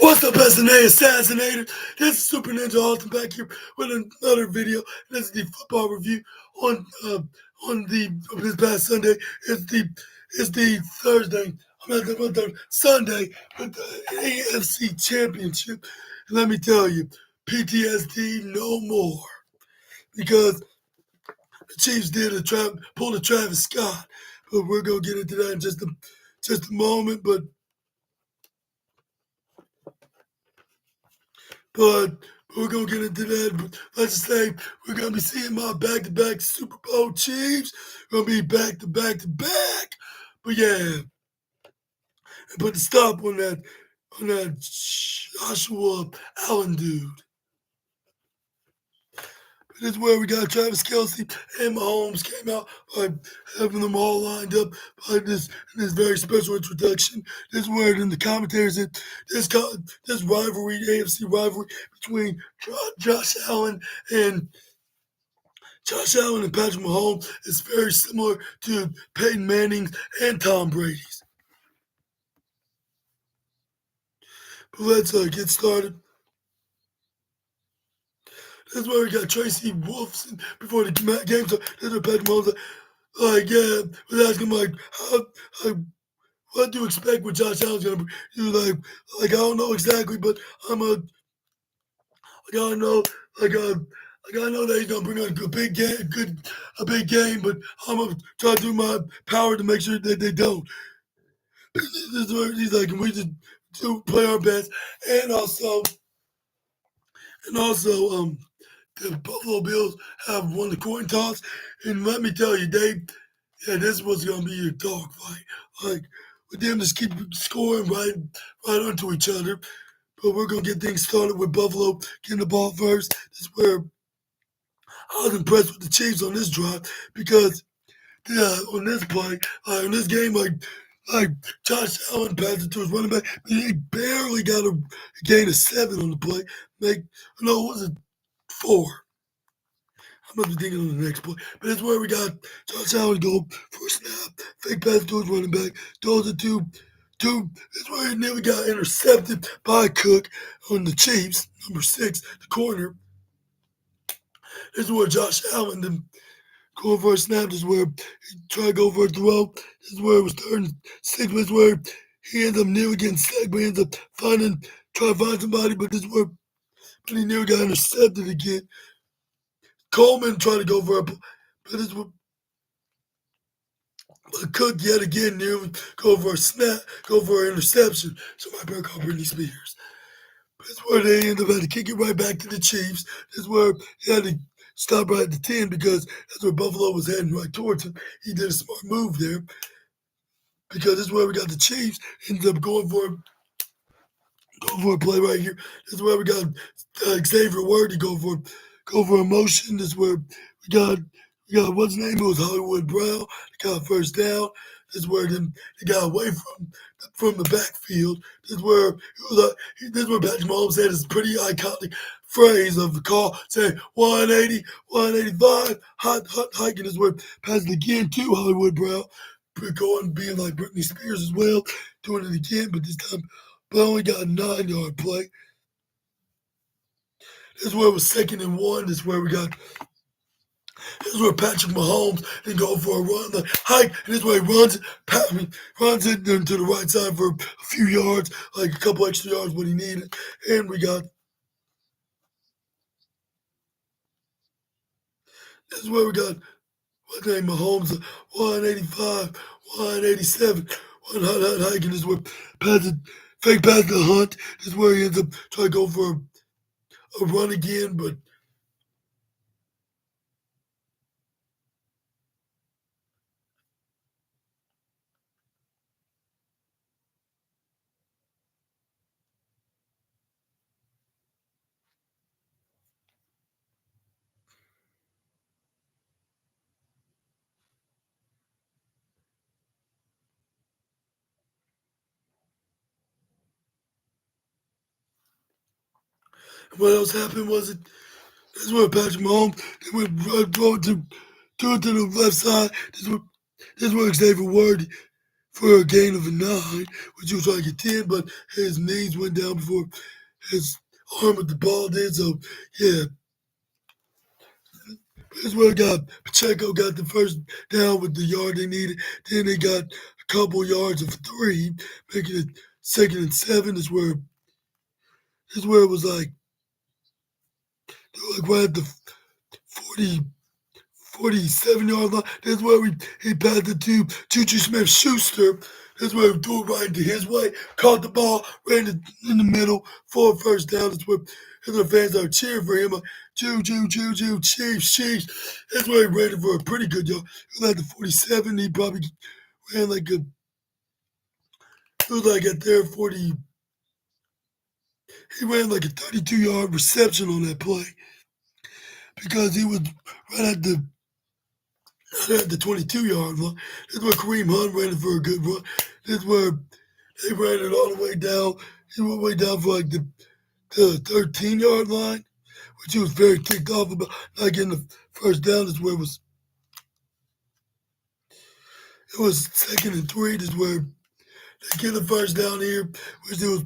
What's up, SNA Assassinator? This is Super Ninja Alton back here with another video. This is the football review on this past Sunday. It's the Thursday. I'm not the Sunday with the AFC Championship. And let me tell you, PTSD no more, because the Chiefs did pull a Travis Scott. But we're gonna get into that in just a moment. But we're gonna get into that. But let's just say we're gonna be seeing my back-to-back Super Bowl Chiefs. We're gonna be back-to-back. But yeah, and put the stop on that Joshua Allen dude. This is where we got Travis Kelce and Mahomes came out by having them all lined up by this very special introduction. This is where in the commentaries that this rivalry, AFC rivalry between Josh Allen and Patrick Mahomes is very similar to Peyton Manning's and Tom Brady's. But let's get started. That's why we got Tracy Wolfson before the game. So that's what Patrick Mahomes was asking how, what do you expect what Josh Allen's gonna do? Like I don't know exactly, but I gotta know that he's gonna bring out a big game, but I'm gonna try to do my power to make sure that they don't. This is where he's like, and we just play our best, and also the Buffalo Bills have won the coin toss, and let me tell you, this was gonna be a dogfight. Like with them just keep scoring right onto each other. But we're gonna get things started with Buffalo getting the ball first. This is where I was impressed with the Chiefs on this drive, because on this play, in this game, like Josh Allen passed it to his running back, but he barely got a gain of 7 on the play. Was it 4? I must be thinking on the next play. But it's where we got Josh Allen go for a snap, fake pass to his running back, throws it to. It's where he nearly got intercepted by Cook on the Chiefs, number 6, the corner. This is where Josh Allen then going for a snap. This is where he tried to go for a throw. This is where it was 3rd and 6. This is where he ends up nearly getting sacked, but he ends up trying to find somebody. But this is where he nearly got intercepted again. Coleman tried to go for a, but this was. But Cook yet again nearly go for a snap, go for an interception. So my better call Britney Spears. But that's where they end up having to kick it right back to the Chiefs. That's where he had to stop right at the 10, because that's where Buffalo was heading right towards him. He did a smart move there, because this is where we got the Chiefs ended up going for a play right here. This is where we got Xavier Worthy go for a motion. This is where we got what's his name? It was Hollywood Brown. They got first down. This is where they got away from the backfield. This is where Patrick Mahomes had his pretty iconic phrase of the call saying 180, 185, hot hiking. This is where passing again to Hollywood Brown, being like Britney Spears as well, doing it again, but this time only got a 9-yard play. This is where it was 2nd and 1. This is where Patrick Mahomes and go for a run, like hike, and this is where he runs it to the right side for a few yards, like a couple extra yards when he needed. And we got this is where we got what's name Mahomes 185, 187, one hot hiking. This is where fake pass to Hunt. This is where he ends up trying to go for a run again, but what else happened was it? This is where Patrick Mahomes they went throw to the left side. This is where Xavier Worthy for a gain of a 9, which he was trying to get 10, but his knees went down before his arm with the ball did. So, yeah, here's where Pacheco got the first down with the yard they needed. Then they got a couple yards of 3, making it 2nd and 7. Is where it was like, they were like right at the 40, 47-yard line. That's where he passed it to Juju Smith-Schuster. That's where he threw it right into his way, caught the ball, ran it in the middle for a first down. That's where the fans are cheering for him. Like, Juju, Chiefs. That's where he ran it for a pretty good yard. He was at the 47. He probably ran like a, it was like at their 40. He ran like a 32-yard reception on that play because he was right at the 22-yard line. This is where Kareem Hunt ran it for a good run. This is where they ran it all the way down. He went way down for like the 13-yard line, which he was very ticked off about not getting the first down. This is where it was 2nd and 3. This is where they get the first down here, which this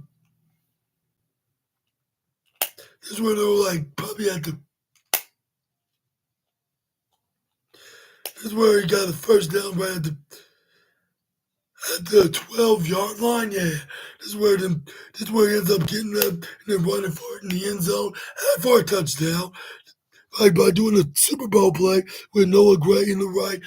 is where they were like probably at the. This is where he got the first down right at the 12-yard line. Yeah, this is where he ends up getting them and then running for it in the end zone for a touchdown. Like by doing a Super Bowl play with Noah Gray in the right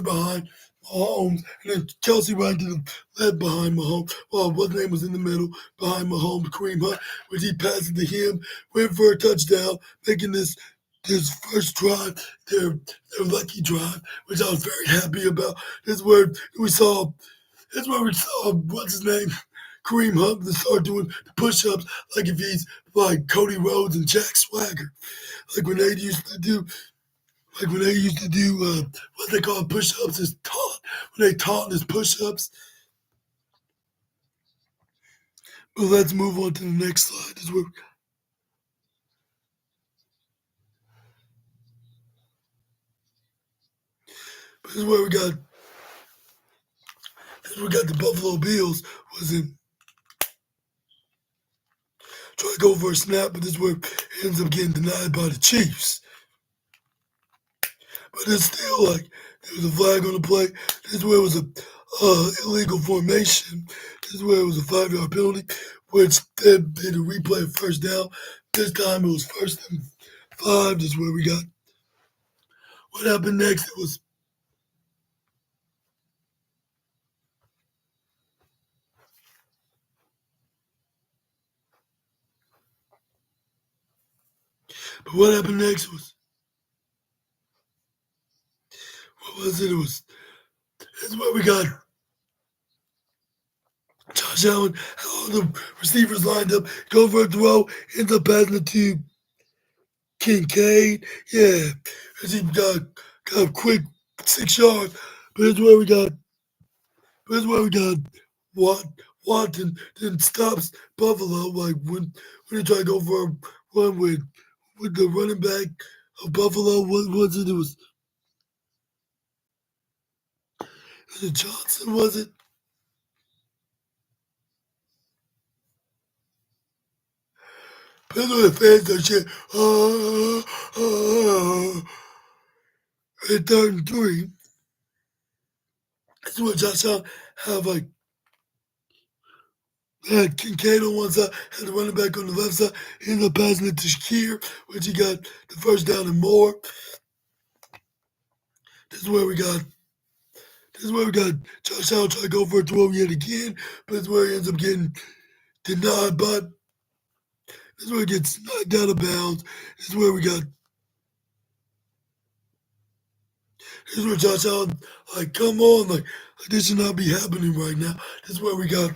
behind Mahomes, and then Kelsey right to the left behind Mahomes. Well, what's name was in the middle behind Mahomes, Kareem Hunt, which he passed it to him, went for a touchdown, making this first drive, their lucky drive, which I was very happy about. This is where we saw. That's where we saw what's his name, Kareem Hunt, to start doing the push-ups like if he's like Cody Rhodes and Jack Swagger. Like when they used to do, what they call push-ups is taunt. When they taunt as push-ups. But let's move on to the next slide. This is where we got. This is where we got the Buffalo Bills was in try to go for a snap, but this is where it ends up getting denied by the Chiefs. But it's still like there was a flag on the play. This is where it was a illegal formation. This is where it was a 5-yard penalty, which they did a replay of first down. This time it was 1st and 5. This is where we got. What happened next? It was. But what happened next was. What was it? It was. This is where we got Josh Allen, all the receivers lined up, go for a throw, ends up passing it to Kincaid. Yeah, as he got a quick 6 yards. But it's where we got Wat, Watson then stops Buffalo like when they try to go for a run with the running back of Buffalo. What was it? Was it Johnson? Was it? But the fans are shit. At 3rd and 3. That's what Josh Allen have like had Kincaid on one side, had the running back on the left side. He ended up passing it to Shakir, which he got the first down and more. This is where we got. This is where we got Josh Allen trying to go for a throw yet again, but it's where he ends up getting denied. But this is where he gets knocked out of bounds. This is where we got. This is where Josh Allen like, come on, like this should not be happening right now. This is where we got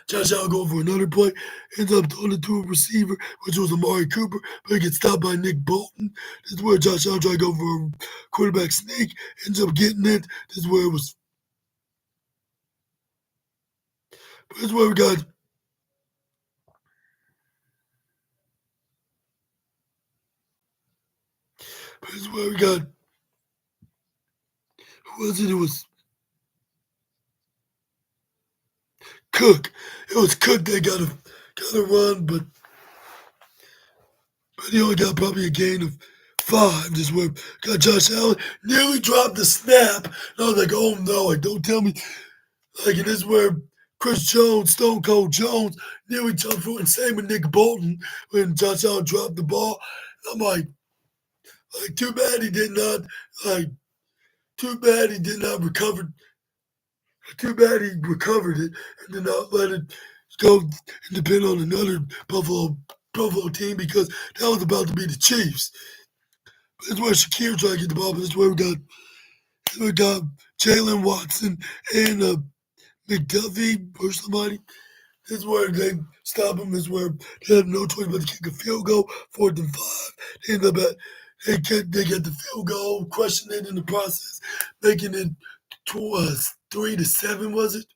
Josh Allen going for another play, ends up throwing it to a receiver, which was Amari Cooper, but he gets stopped by Nick Bolton. This is where Josh Allen tried to go for a quarterback sneak, ends up getting it. This is where it was. But this is where we got. But this is where we got. Who was it? It was. Cook. It was Cook that got a run, but he only got probably a gain of 5. Just where got Josh Allen nearly dropped the snap. And I was like, oh no, like don't tell me. Like it is where Chris Jones, Stone Cold Jones, nearly jumped for it. Same with Nick Bolton when Josh Allen dropped the ball. I'm like too bad he did not like too bad he did not recover. Too bad he recovered it and did not let it go and depend on another Buffalo team because that was about to be the Chiefs. That's where Shakir tried to get the ball, but that's where we got Jalen Watson and McDuffie or somebody. This is where they stop him. This is where they have no choice but to kick a field goal, 4th and 5. They end up at they get the field goal, crushing it in the process, making it 3-7. Was it?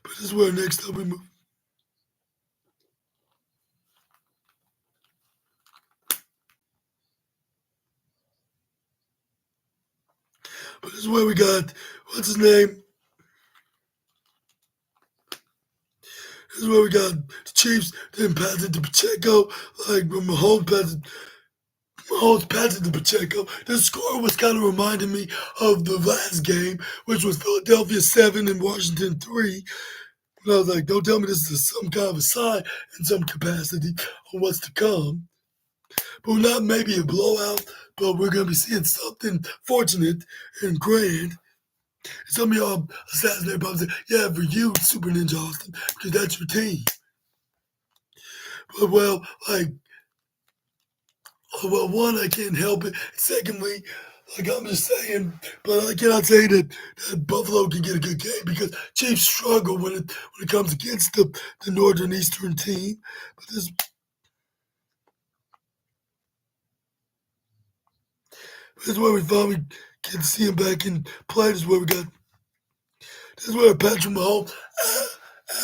But this is where next up we move. But this is where we got what's his name? This is where we got the Chiefs. Then pass it to Pacheco, like when Mahomes passed it to Pacheco. The score was kind of reminding me of the last game, which was Philadelphia 7 and Washington 3. And I was like, don't tell me this is some kind of a sign in some capacity of what's to come. But not maybe a blowout, but we're going to be seeing something fortunate and grand. Some of y'all assassinate probably say, yeah, for you, Super Ninja Austin, because that's your team. But well, one, I can't help it. Secondly, like I'm just saying, but I cannot say that Buffalo can get a good game because Chiefs struggle when it comes against the Northern Eastern team. But this is where we finally get to see him back in play. This is where we got. This is where Patrick Mahomes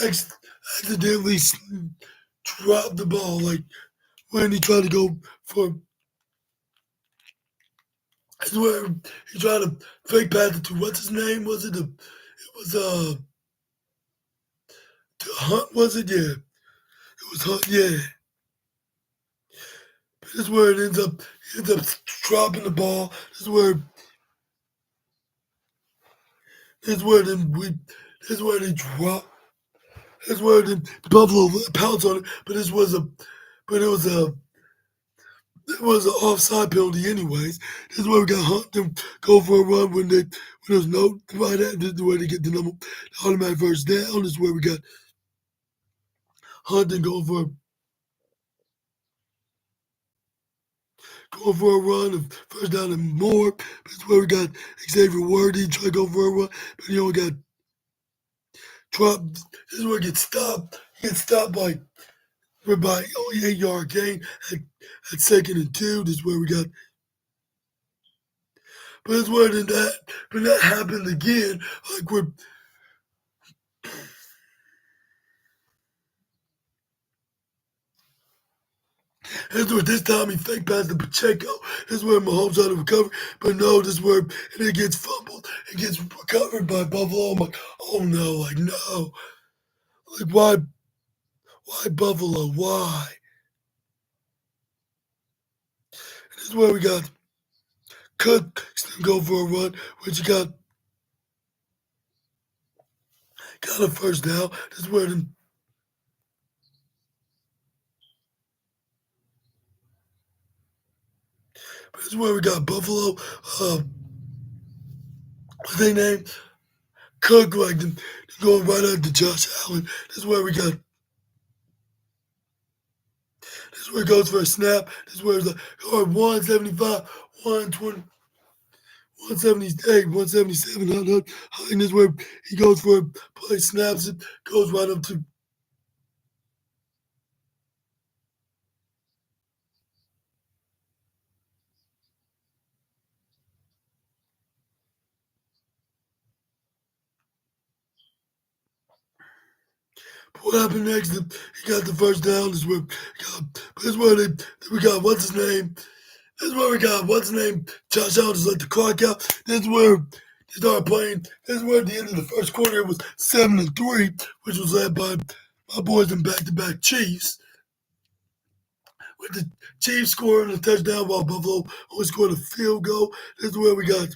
accidentally dropped the ball, like when he tried to go for. This is where he tried to fake pass it to what's his name? Was it? It was to Hunt. Was it? Yeah, it was Hunt. Yeah. This is where it he ends up dropping the ball. This is where then we this is where they drop. This is where the Buffalo pounced on it. But but it was an offside penalty anyways. This is where we got Hunt to go for a run when there's no right at this is where they get the automatic first down. This is where we got Hunt and going for a run of first down and more. This is where we got Xavier Worthy try to go for a run, but he only got dropped. This is where it gets stopped. He gets stopped by only 8-yard gain at 2nd and 2. This is where we got. But it's where that happened again. Like we're That's where this time he fake passed to Pacheco. This is where Mahomes tried to recover. But no, this is where and it gets fumbled. It gets recovered by Buffalo. I'm like, oh no, like no. Like why Buffalo? Why? This is where we got Cook go for a run, which he got a first down. This is where we got Buffalo. What's their name? Cook like them going right out to Josh Allen. This is where we got. This is where it goes for a snap. This is where it's like 175, 120, 178, 177. And this is where he goes for a play, snaps it, goes right up to. What happened next? He got the first down. This is where we got what's his name? This is where we got what's his name? Josh Allen just let the clock out. This is where they started playing. This is where at the end of the first quarter it was 7-3, which was led by my boys in back-to-back Chiefs. With the Chiefs scoring a touchdown while Buffalo only scored a field goal. This is where we got.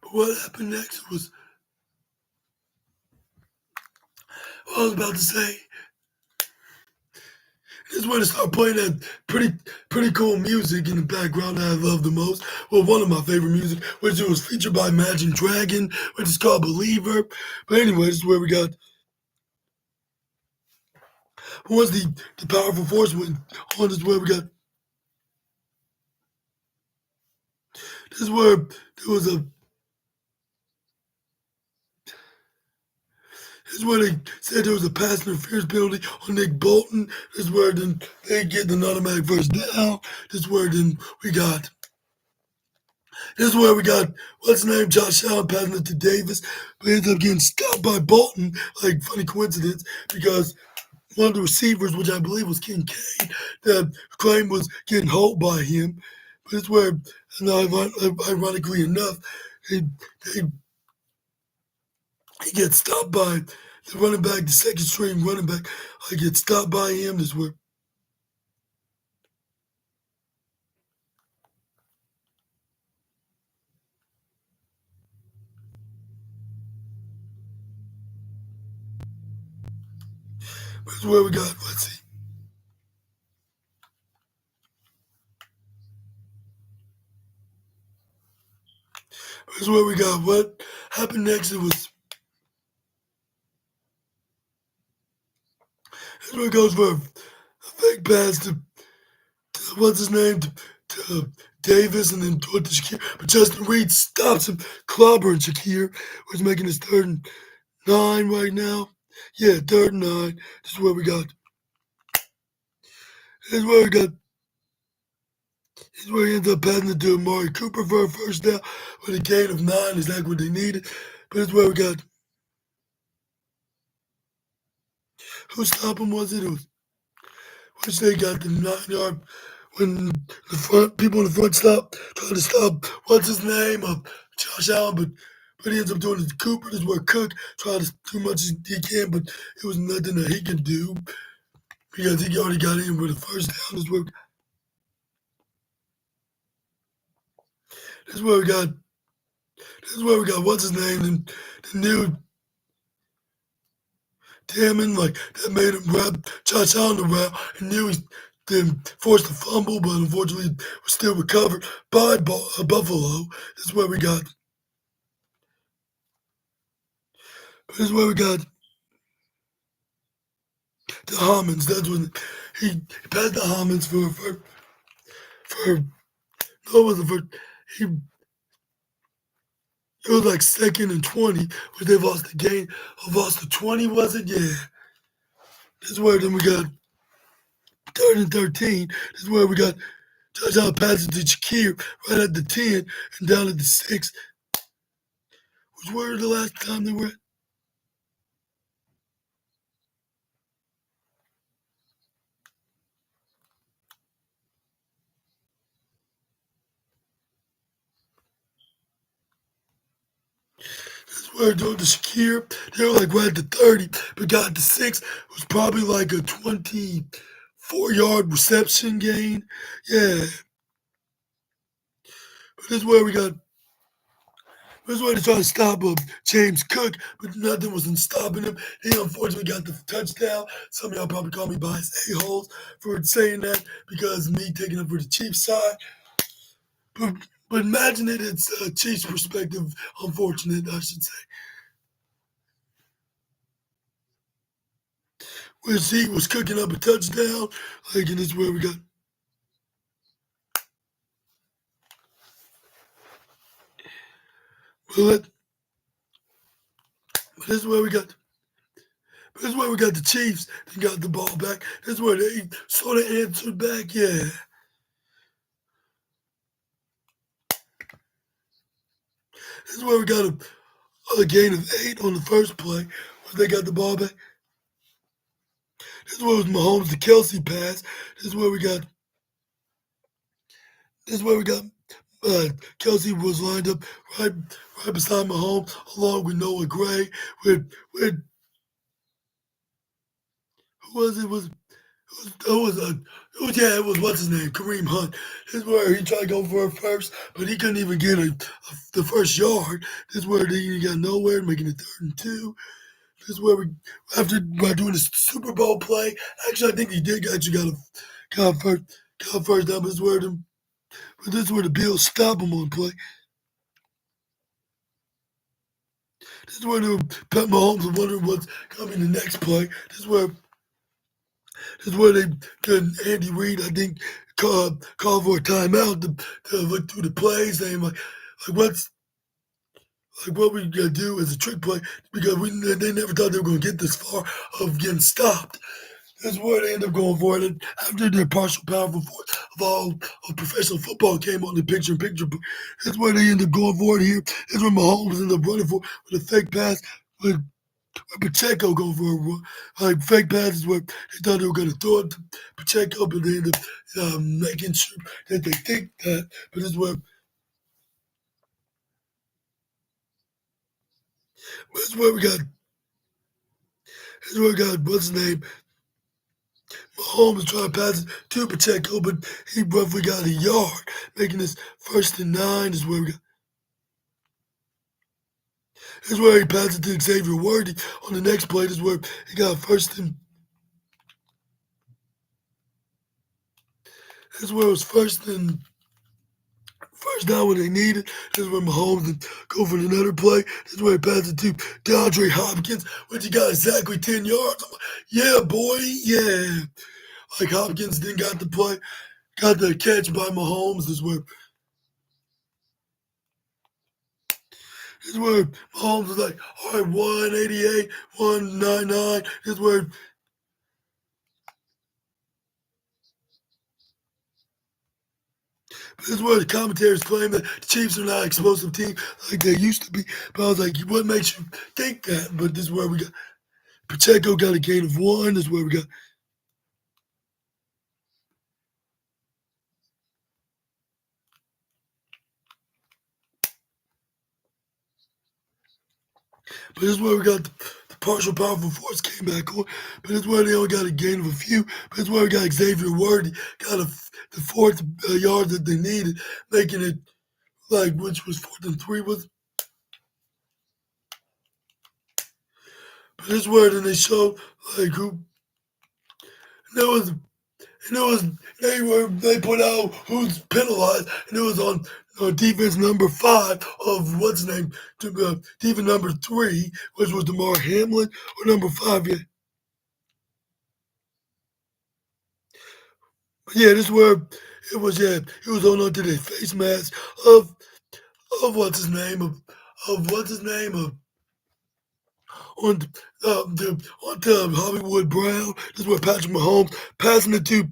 But what happened next was what I was about to say. This is when they start playing that pretty cool music in the background that I love the most. Well, one of my favorite music, which was featured by Imagine Dragon, which is called Believer. But anyway, this is where we got. Once the powerful force went on, this is where we got. This is where there was a. This is where they said there was a pass interference penalty on Nick Bolton. This is where then they get the automatic first down. This is where then we got. This is where we got what's his name, Josh Allen passing it to Davis, but he ends up getting stopped by Bolton. Like funny coincidence because one of the receivers, which I believe was Kincaid, that claimed was getting hold by him. But it's where, and ironically enough, he, he he gets stopped by the running back, the second string running back. I get stopped by him. This is where we got. Let's see. This is where we got. What happened next? It was. This is where it goes for a fake pass to what's his name to Davis and then to Shakir. But Justin Reed stops him, clobbering Shakir, who's making his 3rd and 9 right now. Yeah, 3rd and 9. This is where we got. This is where we got. This is where he ends up passing it to Amari Cooper for a first down with a gain of 9. Exactly what they needed. But this is where we got. Who stopped him was it? It was which they got the 9-yard when the front people in the front stopped trying to stop what's his name of Josh Allen, but he ends up doing it to Cooper. This is where Cook tried to do much as he can, but it was nothing that he could do because he already got in with a first down. This is where we got. This is where we got what's his name and the new Damon like that made him wrap Josh Allen around and knew he then forced a fumble, but unfortunately was still recovered by Buffalo. This is where we got. This is where we got the Hammonds. That's when he passed the Hammonds for no, it wasn't for he. It was like 2nd and 20, but they lost the game. Lost the 20, was it? Yeah. This is where then we got 3rd and 13. This is where we got touchdown passes to Shakir right at the 10 and down at the 6, which were the last time they were. This is where doing the Shakir. They were like right at the 30, but got the 6. It was probably like a 24-yard reception gain. Yeah. But this is where we got. This is where they tried to stop James Cook, but nothing was in stopping him. He unfortunately got the touchdown. Some of y'all probably call me biased a-holes for saying that because me taking up for the Chiefs side. But, but imagine it's a Chiefs perspective, unfortunate, I should say. Where he was cooking up a touchdown, like, and this is where we got. But this is where we got. This is where we got the Chiefs. They got the ball back. This is where they sort of answered back. Yeah. This is where we got a gain of 8 on the first play. Where they got the ball back. This is where it was Mahomes to Kelsey pass. This is where we got. This is where we got. Kelsey was lined up right, right beside Mahomes, along with Noah Gray. With who was it? Yeah, it was what's his name, Kareem Hunt. This is where he tried to go for it first, but he couldn't even get the first yard. This is where he got nowhere, making it 3rd and 2. This is where we after by doing the Super Bowl play. Actually, I think he did actually got first down. But this is where the Bills stop him on play. This is where Pat Mahomes was wondering what's coming the next play. This is where they could Andy Reid, I think, call for a timeout to look through the plays, saying what we gotta do as a trick play because they never thought they were gonna get this far of getting stopped. That's where they end up going for it. And after their partial powerful force of all of professional football came on the picture. That's where they end up going for it here. That's where Mahomes ended up running for with a fake pass with Pacheco going for a run. Like fake passes where they thought they were going to throw it to Pacheco, but they end up making sure that they think that. But this is where we got. This is where we got what's his name. Mahomes trying to pass it to Pacheco, but he roughly got a yard, making this 1st and 9. Is where we got. This is where he passed it to Xavier Worthy on the next play. This is where he got this is where it was first down when they needed. This is where Mahomes would go for another play. This is where he passed it to DeAndre Hopkins, which he got exactly 10 yards. I'm like, yeah, boy, yeah. Like Hopkins didn't got the play, got the catch by Mahomes. This is where Mahomes was like, all right, 188, 199. This is where the commentators claim that the Chiefs are not an explosive team like they used to be. But I was like, what makes you think that? But this is where we got Pacheco got a gain of 1. This is where we got. But this is where we got the partial powerful force came back on. But this is where they only got a gain of a few. But this is where we got Xavier Worthy got the 4th yard that they needed, making it like which was 4th and 3 was. But this is where then they showed like who. There was and it was they put out who's penalized, and it was on defense number 5 of what's his name, defense number 3, which was Damar Hamlin, or number 5. Yeah, this is where it was. Yeah, he was holding on to the face mask of what's his name of what's his name of on onto Hollywood Brown. This is where Patrick Mahomes passing it to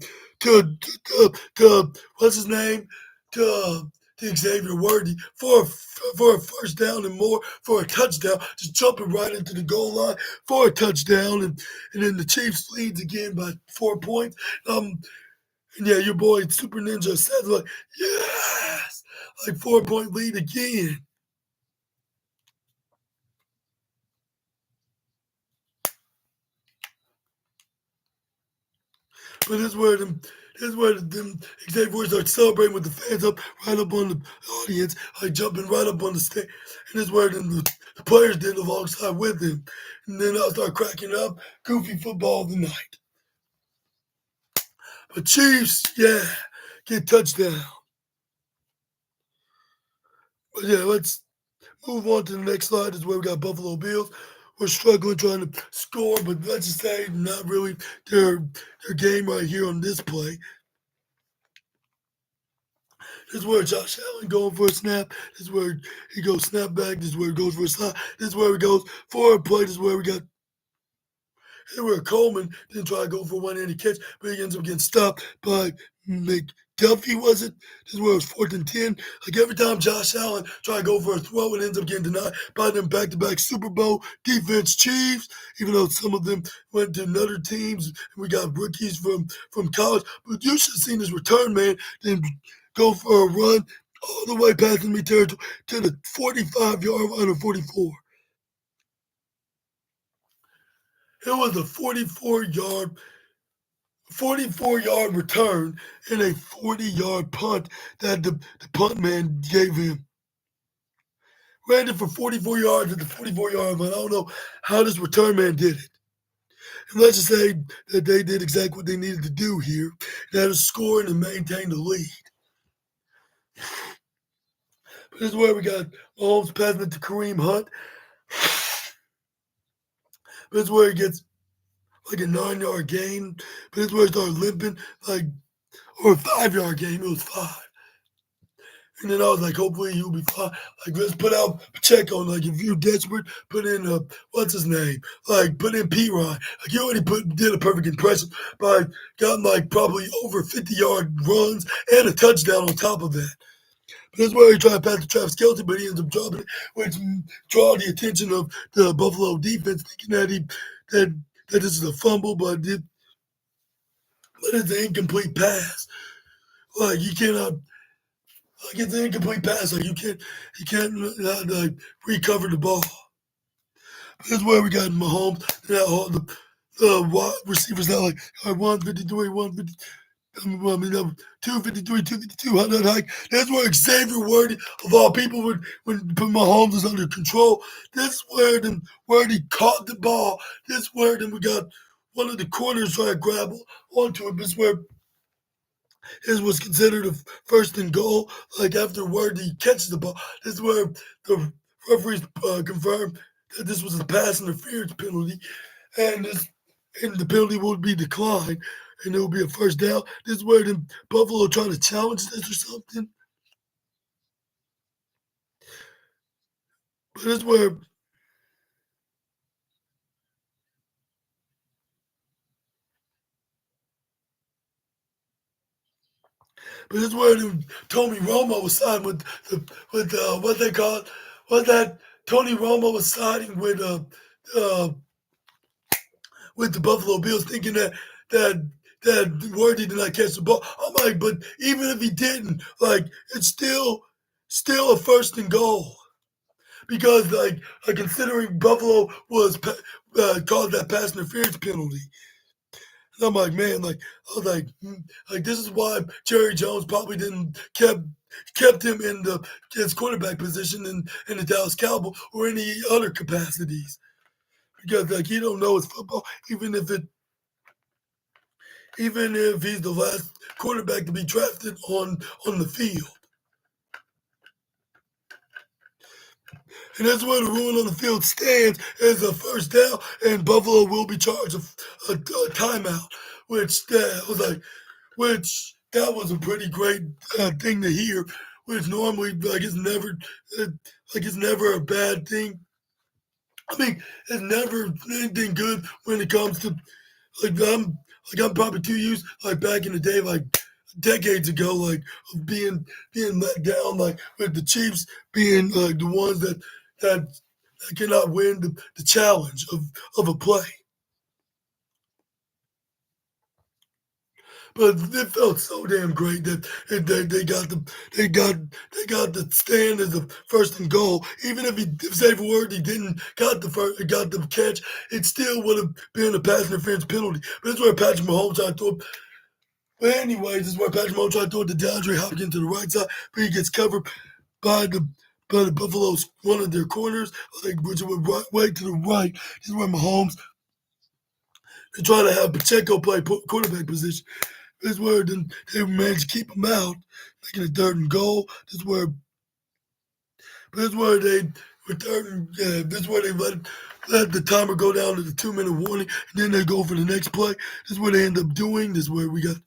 what's his name to Xavier Worthy for a 1st down and more for a touchdown, just jumping right into the goal line for a touchdown, and then the Chiefs leads again by 4 points. And yeah, your boy Super Ninja says like, yes, like 4-point lead again. But this is where them Xavier start celebrating with the fans up right up on the audience, like jumping right up on the stage. And this is where then the players did alongside with him. And then I'll start cracking up. Goofy football of the night. But Chiefs, yeah, get touchdown. But yeah, let's move on to the next slide. Is where we got Buffalo Bills. We're struggling trying to score, but let's just say not really their game right here on this play. This is where Josh Allen going for a snap. This is where he goes snap back. This is where he goes for a slide. This is where he goes for a play. This is where we got. This is where Coleman didn't try to go for one-handed catch, but he ends up getting stopped by Duffy, was it? This is where it was 4th and 10. Like every time Josh Allen tried to go for a throw, it ends up getting denied by them back-to-back Super Bowl defense Chiefs. Even though some of them went to other teams, and we got rookies from college. But you should have seen this return man then go for a run all the way past enemy territory to the 45-yard line of 44. It was a 44-yard return and a 40-yard punt that the punt man gave him. Ran it for 44 yards at the 44-yard line. I don't know how this return man did it. And let's just say that they did exactly what they needed to do here. That is scoring and maintain the lead. But this is where we got Mahomes passing it to Kareem Hunt. But this is where he gets like a 9-yard gain. But this is where he started limping, or a 5-yard gain. It was 5. And then I was like, hopefully he'll be fine. Like, let's put out Pacheco. Like, if you're desperate, put in, what's his name? Like, put in P. Ryan. Like, you already did a perfect impression by gotten, like, probably over 50-yard runs and a touchdown on top of that. But that's where he tried to pass to Travis Kelce, but he ends up dropping it, which draw the attention of the Buffalo defense, thinking that this is a fumble, but it's an incomplete pass. Like, you cannot. Like it's an incomplete pass. Like you can't like recover the ball. This is where we got Mahomes. The wide receivers now like 153, 150. I mean, 253, 252, 100 hike. That's where Xavier Worthy, of all people, when Mahomes is under control. This is where he caught the ball. This is where then we got one of the corners trying to grab onto it. This is where his was considered a 1st and goal. Like afterward, he catches the ball. This is where the referees confirmed that this was a pass interference penalty, and the penalty would be declined, and it would be a 1st down. This is where the Buffalo trying to challenge this or something. But this is where. But this is where Tony Romo was siding with what they call what that Tony Romo was siding uh, with the Buffalo Bills, thinking that Worthy did not catch the ball. I'm like, but even if he didn't, like, it's still a 1st and goal because considering Buffalo was called that pass interference penalty. And I'm like, man, I was like this is why Jerry Jones probably didn't kept him in his quarterback position in the Dallas Cowboys or any other capacities because like he don't know his football, even if he's the last quarterback to be drafted on the field. And that's where the rule on the field stands as a 1st down, and Buffalo will be charged a timeout, which that was a pretty great thing to hear. Which normally uh, it's never a bad thing. I mean, it's never anything good when it comes to like I'm probably too used like back in the day, like decades ago, like of being let down, like with the Chiefs being like the ones that cannot win the challenge of a play. But it felt so damn great that they got the stand as the 1st and goal. Even if Xavier Worthy didn't got the catch, it still would have been a pass interference penalty. But that's where Patrick Mahomes tried to throw. But anyways, this is where Patrick Mahomes tried to throw it to DeAndre Hopkins to the right side, but he gets covered by the Buffalo's one of their corners, like which went way to the right. This is where Mahomes they try to have Pacheco play quarterback position. This is where then they managed to keep him out, making a 3rd and goal. This is where they return. This is where they let the timer go down to the 2-minute warning, and then they go for the next play. This is what they end up doing. This is where we got.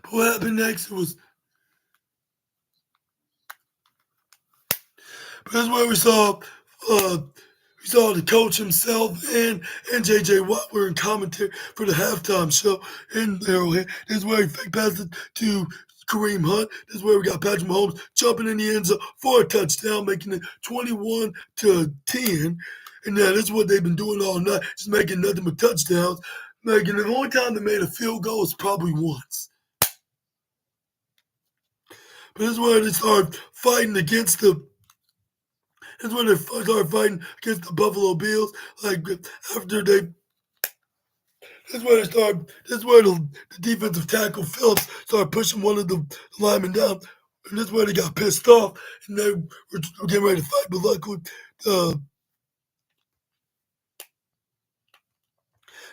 But what happened next? It was But that's where uh, we saw the coach himself and JJ Watt were in commentary for the halftime show in Arrowhead. This is where he fake passed it to Kareem Hunt. This is where we got Patrick Mahomes jumping in the end zone for a touchdown, making it 21-10. And now this is what they've been doing all night, just making nothing but touchdowns. Making the only time they made a field goal is probably once. But this is where they started fighting against the. That's when they started fighting against the Buffalo Bills. Like after they, that's where they started. That's where the defensive tackle Phillips started pushing one of the linemen down, and that's where they got pissed off and they were getting ready to fight. But luckily, uh,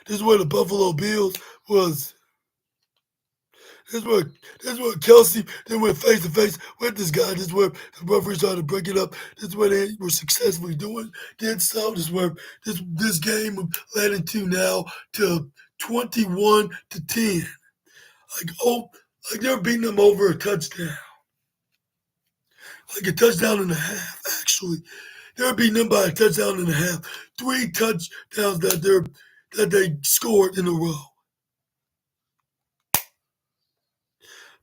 this is where the Buffalo Bills was. This is where Kelsey then went face to face with this guy. This is where the referee started to break it up. This is where they were successfully did so. This is where this game led into now to 21-10. Like they're beating them over a touchdown. Like a touchdown and a half, actually. They're beating them by a touchdown and a half. 3 touchdowns that they scored in a row.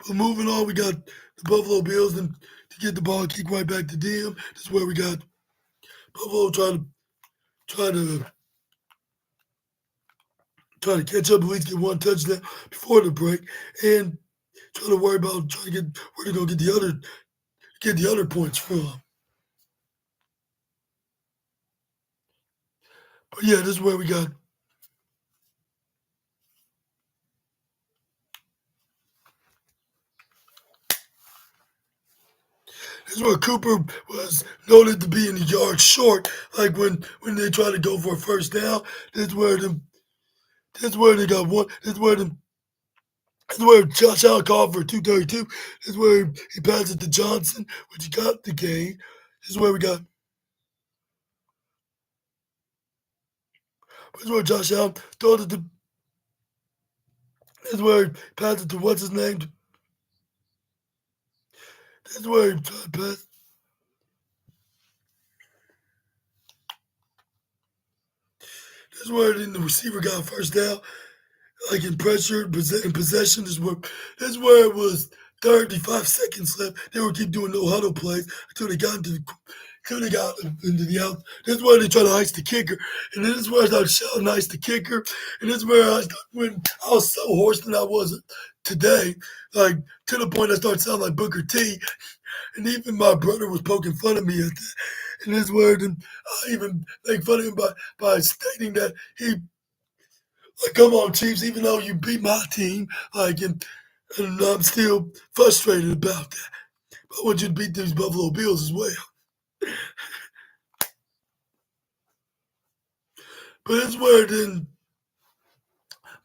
But moving on, we got the Buffalo Bills and to get the ball kicked right back to them. This is where we got Buffalo try to catch up, at least get one touchdown before the break, and trying to worry about trying to get where to go get the other points from. But yeah, this is where we got. This is where Cooper was noted to be in the yard short. Like when they try to go for a first down, this is where they got one. This is where Josh Allen called for 232. This is where he passed it to Johnson, which he got the gain. This is where we got. This is where Josh Allen throws it to. This is where he passed it to what's his name. This is where he tried to pass. This is where the receiver got first down. Like in pressure, in possession, this is where it was 35 seconds left. They would keep doing no huddle plays until they got into the out. This is where they try to ice the kicker, and then this is where I started shouting ice the kicker, and this is where when I was so hoarse than I was today, like to the point I started sounding like Booker T, and even my brother was poking fun of me at that. And this is where then I even make fun of him by stating that he. Like, come on, Chiefs, even though you beat my team, like, and I'm still frustrated about that. But I want you to beat these Buffalo Bills as well. But it's where then,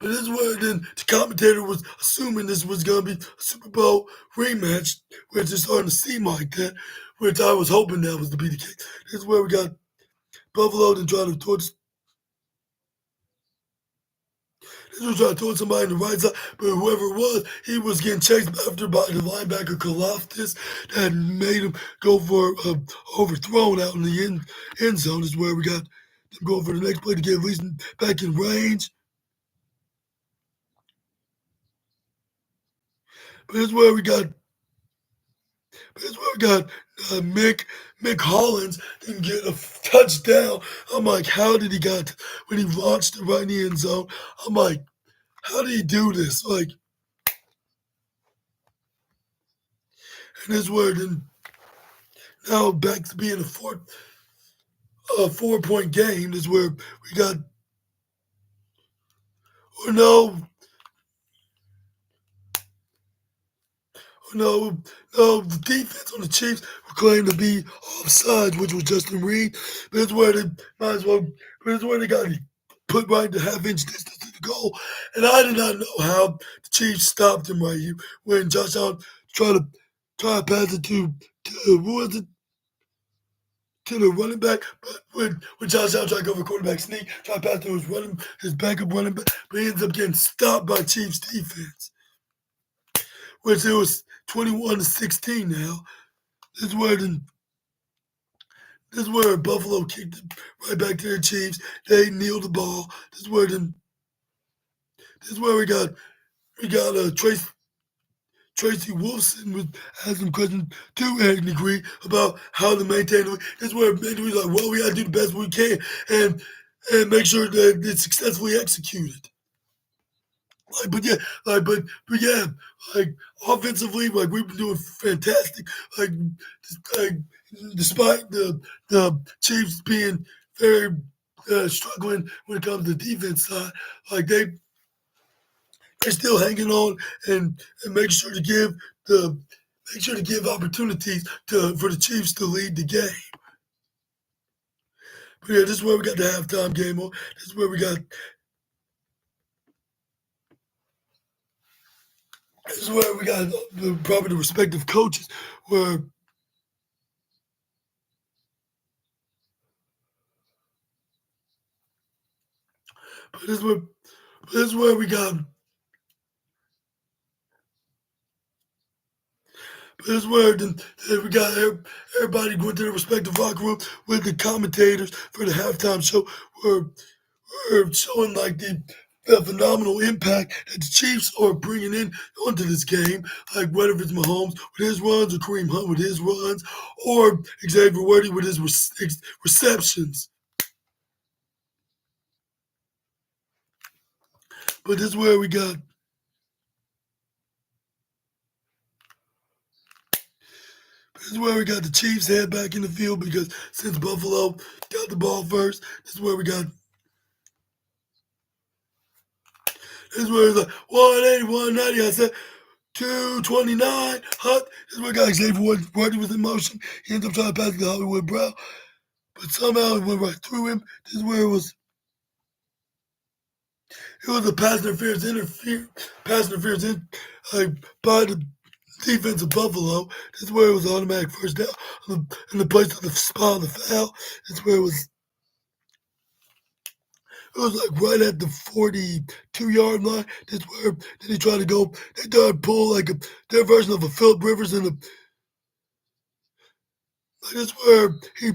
the commentator was assuming this was going to be a Super Bowl rematch, which is starting to seem like that, which I was hoping that was to be the case. This is where we got Buffalo then trying to torch. This was trying to throw somebody in the right side, but whoever it was, he was getting chased after by the linebacker Kalafdis that made him go for overthrown out in the end zone. This is where we got them going for the next play to get at least back in range. But this is where we got. Mick Hollins didn't get a touchdown. I'm like, how did he got when he launched it right in the end zone? I'm like, how did he do this? Like, and this where then now back to being a 4-point game is where we got. Or no, the defense on the Chiefs were claimed to be offside, which was Justin Reed. But it's where they might as well. But it's where they got put right in the half-inch distance to the goal. And I did not know how the Chiefs stopped him right here when Josh Allen tried to pass it to who was it? To the running back, but when Josh Allen tried to go for quarterback sneak, tried to pass to his backup running back, but he ends up getting stopped by Chiefs defense, which it was 21-16 now. This is where then This is where Buffalo kicked it right back to the Chiefs. They kneeled the ball. This is where we got Tracy Wolfson was asking questions to Anthony Green about how to maintain the. This is where Anthony was like, well, we gotta do the best we can and make sure that it's successfully executed. But yeah, like offensively, like we've been doing fantastic. Like, like despite the Chiefs being very struggling when it comes to the defense side, like they're still hanging on and the make sure to give opportunities for the Chiefs to lead the game. But yeah, this is where we got the halftime game on. This is where we got. This is where we got probably the respective coaches where. But this is where we got. This is where we got everybody going to their respective locker room with the commentators for the halftime show. Were showing like the phenomenal impact that the Chiefs are bringing in onto this game. Like whether it's Mahomes with his runs or Kareem Hunt with his runs or Xavier Worthy with his receptions. But this is where we got. This is where we got the Chiefs head back in the field because since Buffalo got the ball first, this is where we got. This is where it's like 180, 190. I said 229. Hunt. This is where guy Xavier Worthy was in motion. He ended up trying to pass it to Hollywood Brown, but somehow it went right through him. This is where it was. It was a pass interference by the defense of Buffalo. This is where it was automatic first down. In the place of the spot of the foul, this is where it was. It was like right at the 42-yard line. That's where then he tried to go. They tried to pull like their version of a Philip Rivers in the. Like that's where he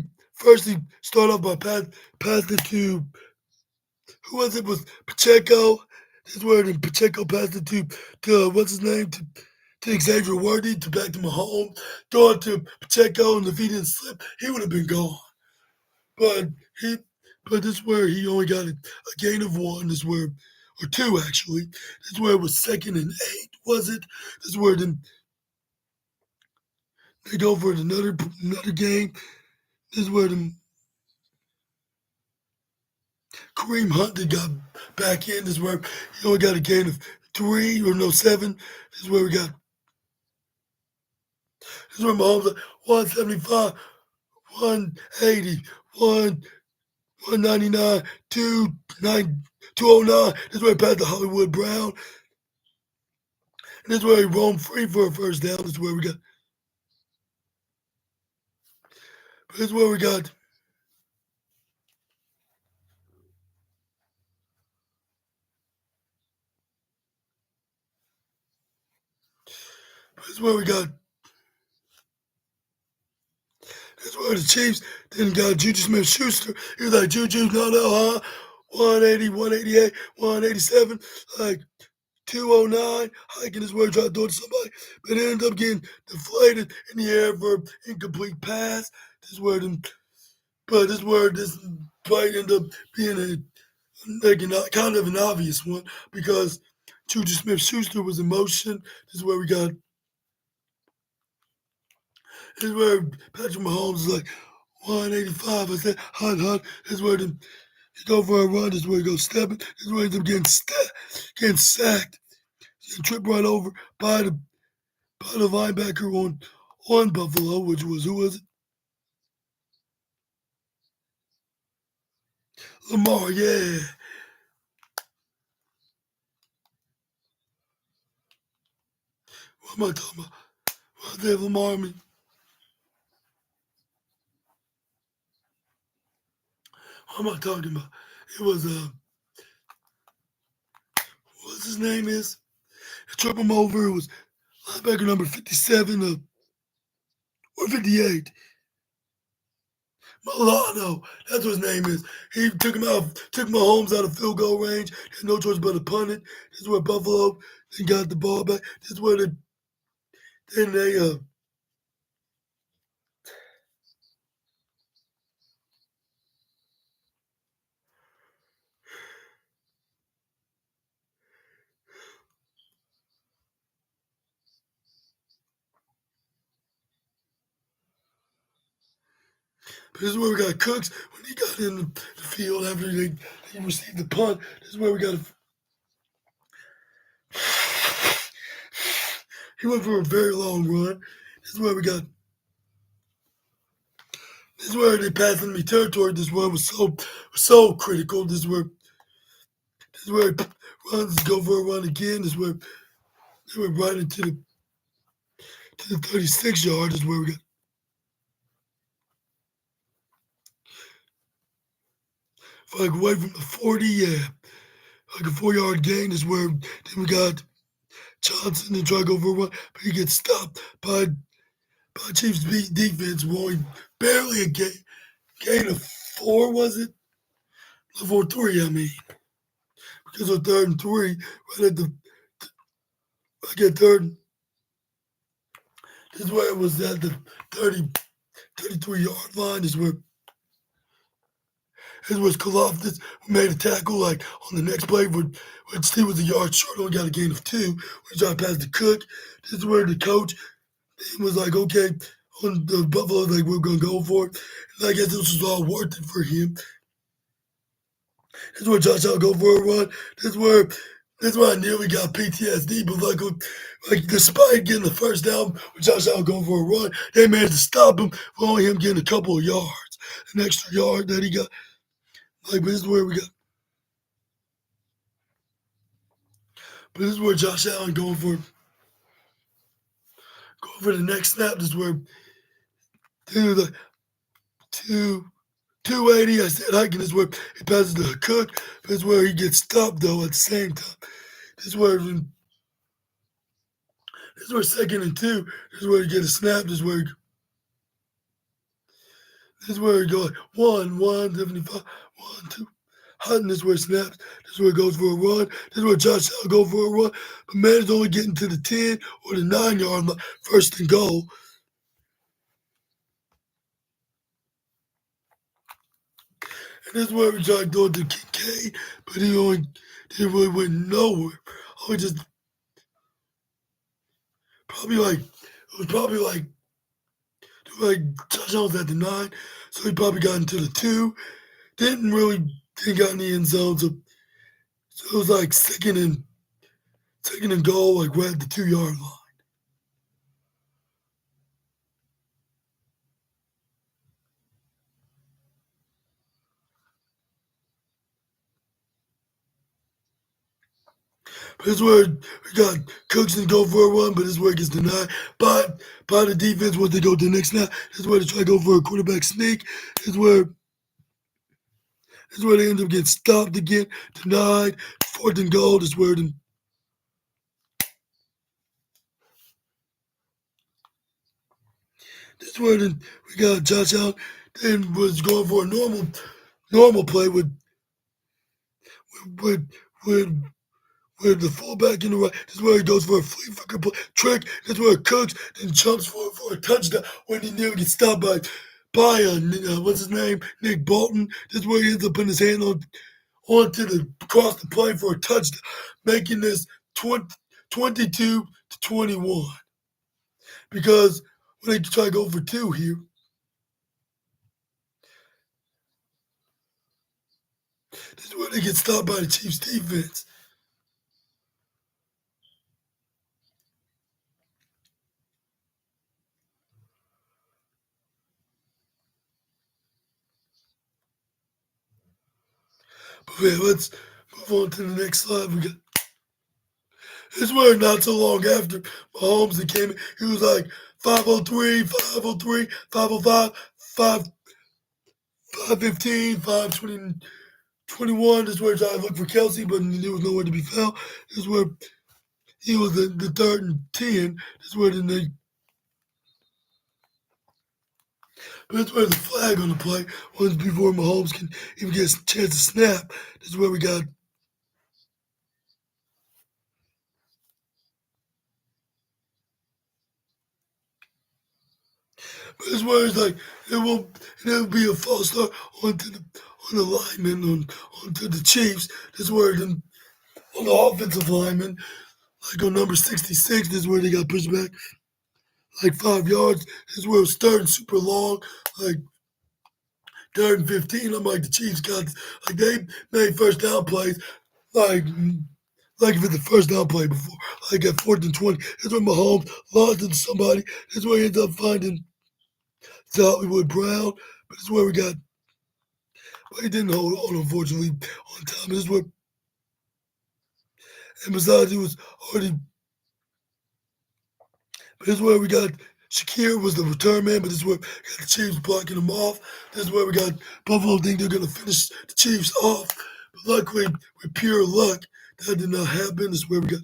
started off by passed it to who was it? Was Pacheco? This is where then Pacheco passed it to what's his name to Xavier Worthy to back to Mahomes. Throw it to Pacheco, and if he didn't slip, he would have been gone. But he, but this is where he only got a gain of one. This is where, or two actually. This is where it was 2nd and 8. Was it? This is where then they go for another game. This is where the Kareem Hunt that got back in. This is where he only got a gain of 7. This is where we got. This is where Mahomes like 175, 180, 199, 209. This is where he passed to Hollywood Brown. And this is where he roamed free for a first down. This is where we got. This is where we got. This is where we got. This is where the Chiefs then got Juju Smith-Schuster. He was like, Juju, no, huh? 180, 188, 187, like 209. Hiking is where he tried to throw it to somebody, but it ended up getting deflated in the air for incomplete pass. This is where this play ended up being kind of an obvious one because Juju Smith-Schuster was in motion. This is where we got. This is where Patrick Mahomes is like 185. I said, Hunt. This is where he go for a run. This is where he goes stepping. This is where he ends up getting sacked. He tripped right over by the linebacker on Buffalo, which was who was it? Lamar, yeah. What am I talking about? What did Lamar I mean? What am I talking about? It was what's his name is? Trip him over. It was linebacker number 57 or 58. Milano, that's what his name is. He took Mahomes out of field goal range. Had no choice but to punt it. This is where Buffalo then got the ball back. This is where they this is where we got Cooks when he got in the field after he received the punt. This is where we got he went for a very long run. This is where we got this is where they passed enemy territory. This one was so critical. This is where runs go for a run again. This is where they went right into the 36 yard. This is where we got like away from the 40, yeah. Like a 4 yard gain is where then we got Johnson to try to go for a run, but he gets stopped by Chiefs defense. Only barely a gain of 4, was it? 4-3, I mean. Because of 3rd and 3, right at the like at third. This is where it was at the 33-yard line. This was Kaloftis who made a tackle like on the next play, which he was a yard short, only got a gain of 2. We tried past the Cook. This is where the coach was like, okay, on the Buffalo, like we're gonna go for it. And I guess this was all worth it for him. This is where Josh Allen go for a run. This is where I nearly got PTSD, but like despite getting the first down with Josh Allen going for a run, they managed to stop him for only him getting a couple of yards, an extra yard that he got. Like, but this is where we got. But this is where Josh Allen going for the next snap. This is where the 280. I said hiking is where he passes to Cook. This is where he gets stopped though at the same time. This is where 2nd and 2. This is where you get a snap. This is where you go like 175, 1-2. Hutton is where it snaps. This is where it goes for a run. This is where Josh Allen go for a run. But man is only getting to the 10 or the 9 yard line, 1st and goal. And this is where we tried going to Kincaid, but he really went nowhere. Only just it was probably like Josh Allen was at the 9, so he probably got into the 2. Didn't got in the end zone, so it was like second and goal, like right at the 2 yard line. But this is where we got Cooks and go for a run, but this is where it gets denied by the defense once they go to the next snap. This is where they try to go for a quarterback sneak. This is where they end up getting stopped again, denied, 4th and goal. This is where we got Josh Allen and was going for a normal play with the fullback in the right. This is where he goes for a flea flicker trick. This is where Cooks then jumps for a touchdown when he nearly gets stopped by what's his name, Nick Bolton. This is where he ends up putting his hand across the play for a touchdown, making this 22-21. Because when they try to go for 2 here, this is where they get stopped by the Chiefs defense. But man, let's move on to the next slide. We got this where not so long after Mahomes came in, he was like 503, 503, 505, 515, 520, 21. This is where he tried to look for Kelsey, but there was nowhere to be found. This is where he was the 3rd and 10. This is where then they But that's where the flag on the play was before Mahomes can even get a chance to snap. This is where we got. But this is where it's like it will be a false start on the lineman onto the Chiefs. This is where then on the offensive lineman, like on number 66, this is where they got pushed back like 5 yards. This is where it was third and super long, like third and 15. I'm like the Chiefs got like they made first down plays like for the first down play before, like at 4th and 20. That's when Mahomes lost it to somebody. That's where he ends up finding Hollywood Brown. But it's where we got, but he didn't hold on, unfortunately, on time. This is where, and besides, he was already, but this is where we got Shakir was the return man, but this is where we got the Chiefs blocking him off. This is where we got Buffalo think they're going to finish the Chiefs off. But luckily, with pure luck, that did not happen. This is where we got.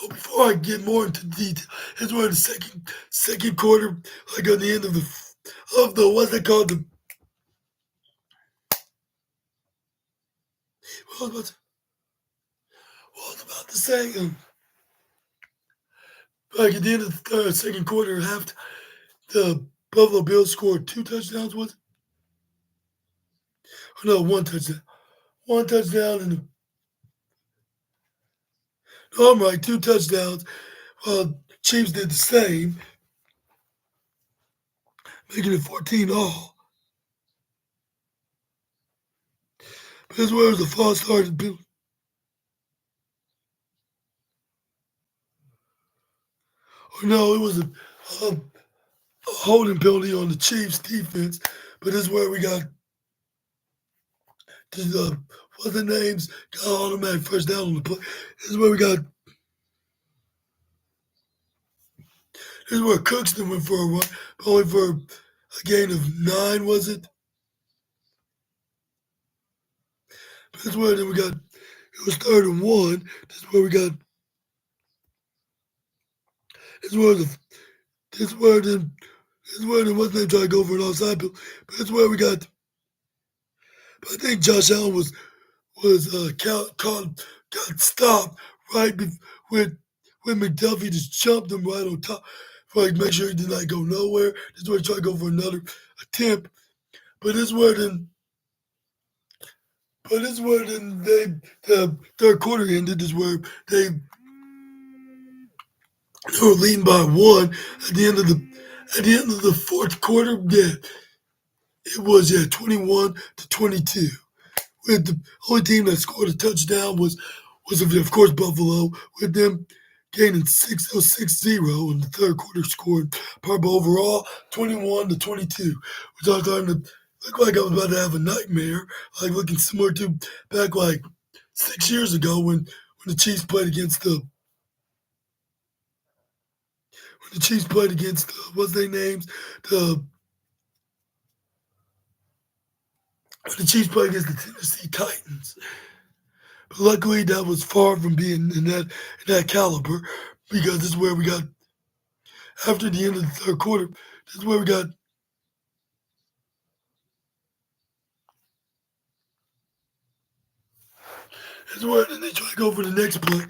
Oh, before I get more into detail, here's where the second quarter, like on the end of the what's it called, the what was, what was about to say, like at the end of the second quarter, half the Buffalo Bills scored two touchdowns. Was it? Oh, no, one touchdown, and no, I'm right, two touchdowns. Chiefs did the same, making it 14 all. But this was the false start. Or no, it was a holding penalty on the Chiefs defense. But this is where we got what the names got automatic first down on the play. This is where we got. This is where Cookston went for a run, but only for a gain of 9, was it? But this is where then we got. It was 3rd and 1. This is where we got. This is where the. This is where then. This is where then what's name tried to go for an offside bill. But this is where we got. But I think Josh Allen was got stopped right when McDuffie just jumped him right on top, like make sure he did not go nowhere. This is where he tried to go for another attempt, but this is where then. But this is where then the third quarter ended. Is where they were leading by 1 at the end of the fourth quarter. Yeah, it was 21-22. With the only team that scored a touchdown was of course Buffalo, with them gaining 6-0 in the third quarter, scored Purple overall 21-22, which I was starting to look like I was about to have a nightmare, like looking similar to back like 6 years ago when the Chiefs played against what's their names, the when the Chiefs played against the Tennessee Titans. But luckily, that was far from being in that caliber, because this is where we got after the end of the third quarter. This is where we got. This is where then they try to go for the next play.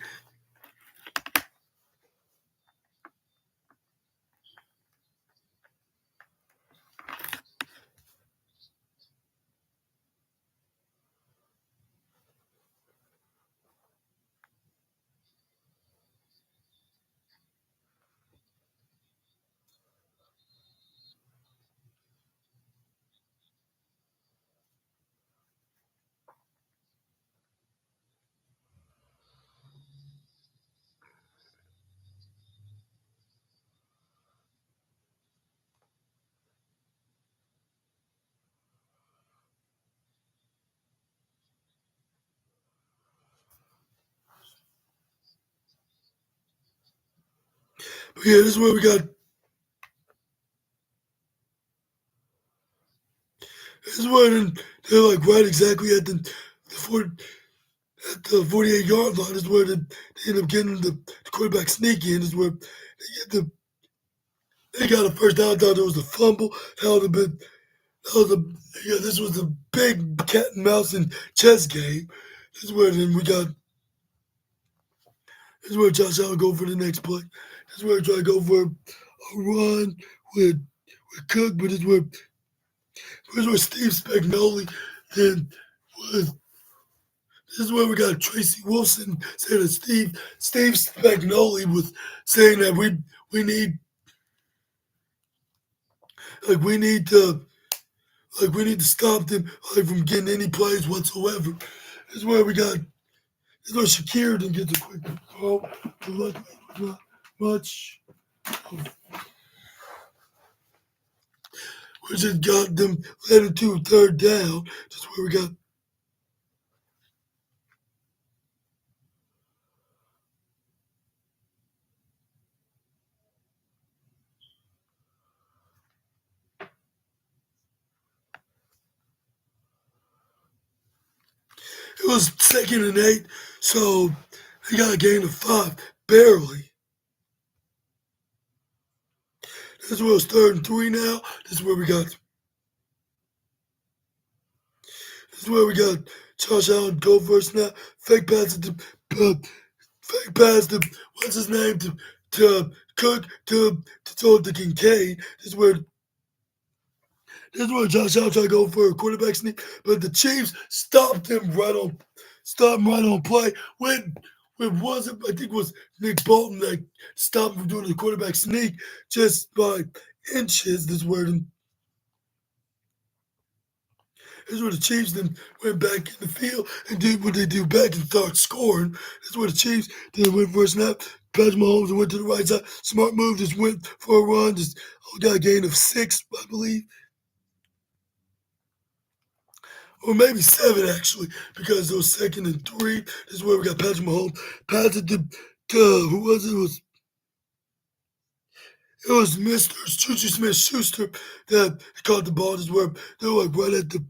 But yeah, this is where we got. This is where then they're like right exactly at the fourth at the 48-yard line is where they end up getting the quarterback sneak in. Is where they got a first down. I thought it was a fumble. That would have been that was a yeah. This was a big cat and mouse and chess game. This is where then we got. This is where Josh Allen go for the next play. This is where he try to go for a run with Cook, but this is where Steve Spagnuolo then was. This is where we got Tracy Wilson saying that Steve Spagnuolo was saying that we need like we need to stop them from getting any plays whatsoever. This is where we got this is where Shakir didn't get the quick call. But not much. We just got them led into third down. That's where we got. It was 2nd and 8, so they got a gain of 5, barely. This is where it's 3rd and 3 now. This is where we got. This is where we got Josh Allen go first now. Fake pass to what's his name to Cook to throw it to Kincaid. This is where Josh Allen tried to go for a quarterback sneak, but the Chiefs stopped him right on play. When was it? I think it was Nick Bolton that stopped him from doing the quarterback sneak just by inches. This is where the Chiefs then went back in the field and did what they do back and start scoring. This is where the Chiefs then went for a snap. Patrick Mahomes and went to the right side. Smart move, just went for a run. Just got a gain of 6, I believe. Or maybe 7 actually, because it was 2nd and 3. This is where we got Patrick Mahomes. Passed it to who was it? It was Mr. Juju Smith-Schuster that caught the ball. This is where they were like right at the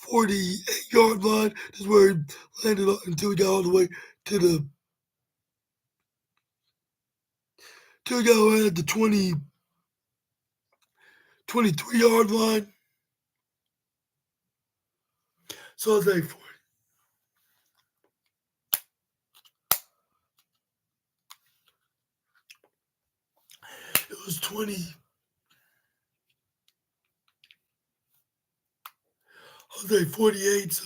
48-yard line. This is where he landed until he got all the way to the till he got right at the 23-yard line. So it's like it was 20. I was like 48, so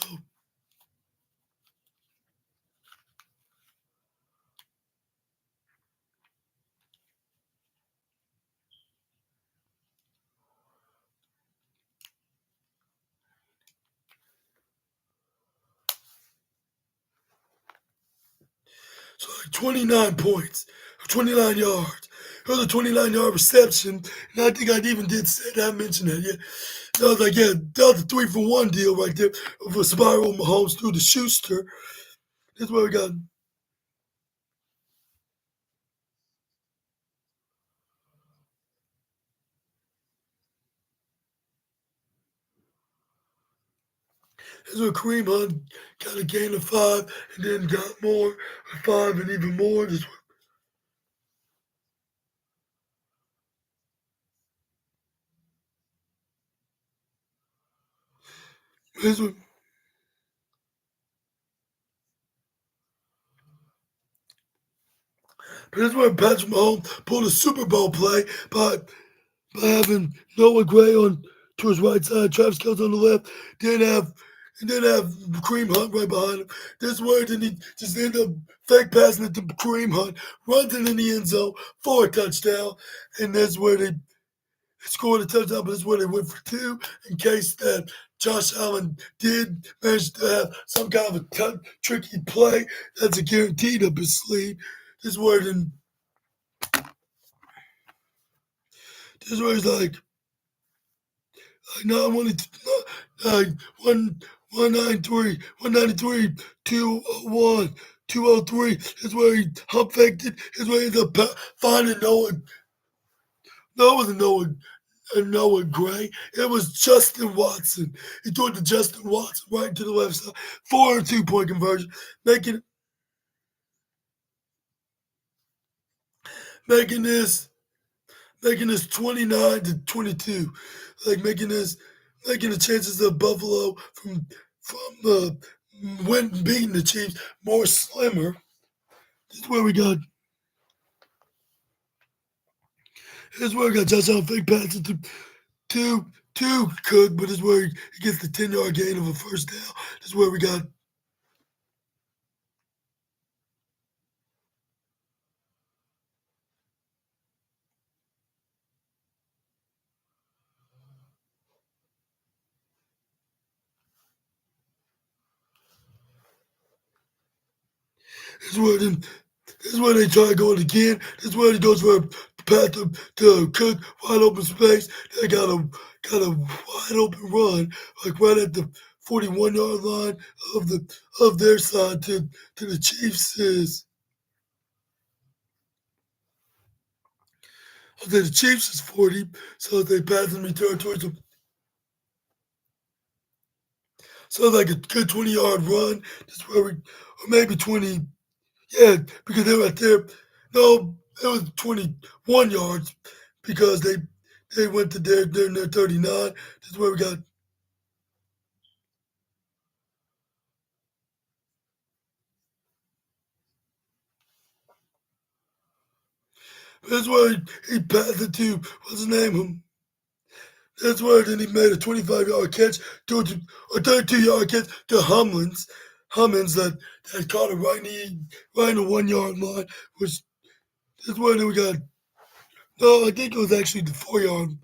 like 29 points, 29 yards. It was a 29-yard reception, and I think I even did say that. I mentioned that, yeah. I was like, yeah, that was a 3-for-1 deal right there of a spiral Mahomes through the Schuster. That's where we got. That's where Kareem Hunt got a gain of 5 and then got more, 5 and even more. This where, but that's where Patrick Mahomes pulled a Super Bowl play by having Noah Gray on to his right side, Travis Kelce on the left, then have Kareem Hunt right behind him. This where then he just ended up fake passing it to Kareem Hunt, runs it in the end zone for a touchdown, and that's where they scored a touchdown, but that's where they went for 2 in case that Josh Allen did manage to have some kind of a tricky play that's a guaranteed up his sleeve. This is where then this is where he's like no, I wanted like 193, 201, 203. Is where he hump faked it. Is where he ended up finding Noah. No, it wasn't Noah. and Noah Gray. It was Justin Watson. He threw it to Justin Watson right to the left side for a 2-point conversion, making making this making this 29-22, like making the chances of Buffalo from win beating the Chiefs more slimmer. This is where we got. This is where we got touchdown fake passes to Cook, but this is where he gets the 10-yard gain of a first down. This is where we got. This is where them This is where they try to go it again. This is where he goes for a pass to Cook, wide open space. They got a wide open run, like right at the 41-yard line of their side to the Chiefs is. The Chiefs is 40, so they pass and return towards them. So like a good 20-yard run. This is where or maybe 20. Yeah, because they were right there. No, it was 21 yards because they went to their 39. This is where we got. That's where he passed it to what's his name? That's where then he made a 25-yard catch to a 32-yard catch to Hummins that caught it right in the 1-yard line. Which that's where then we got. No, I think it was actually the 4-yard.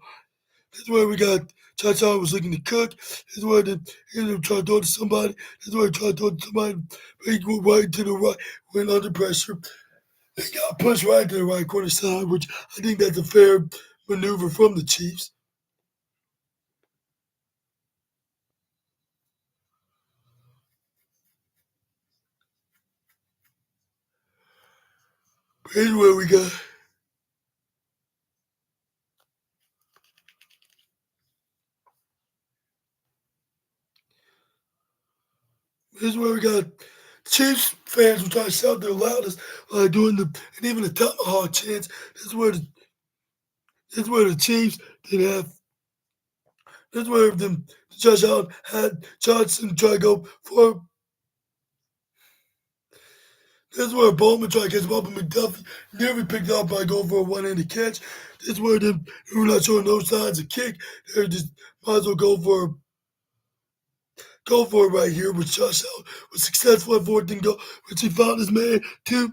That's where we got. Cha was looking to Cook. This is where he ended up trying to throw it to somebody. This is where he tried to throw it to somebody. He went right to the right, went under pressure. He got pushed right to the right corner side, which I think that's a fair maneuver from the Chiefs. Here's where we got. Here's where we got. Chiefs fans were trying to shout their loudest, doing and even the tomahawk chants. This is where the Chiefs didn't have. This is where Josh Allen had Johnson try to go for. This is where Bowman tried to catch Bubba McDuffie, nearly picked up by going for a one-handed catch. This is where they were not showing no signs of kick. They just might as well go for it right here, which Josh Allen was successful at 14 goal, which he found his man to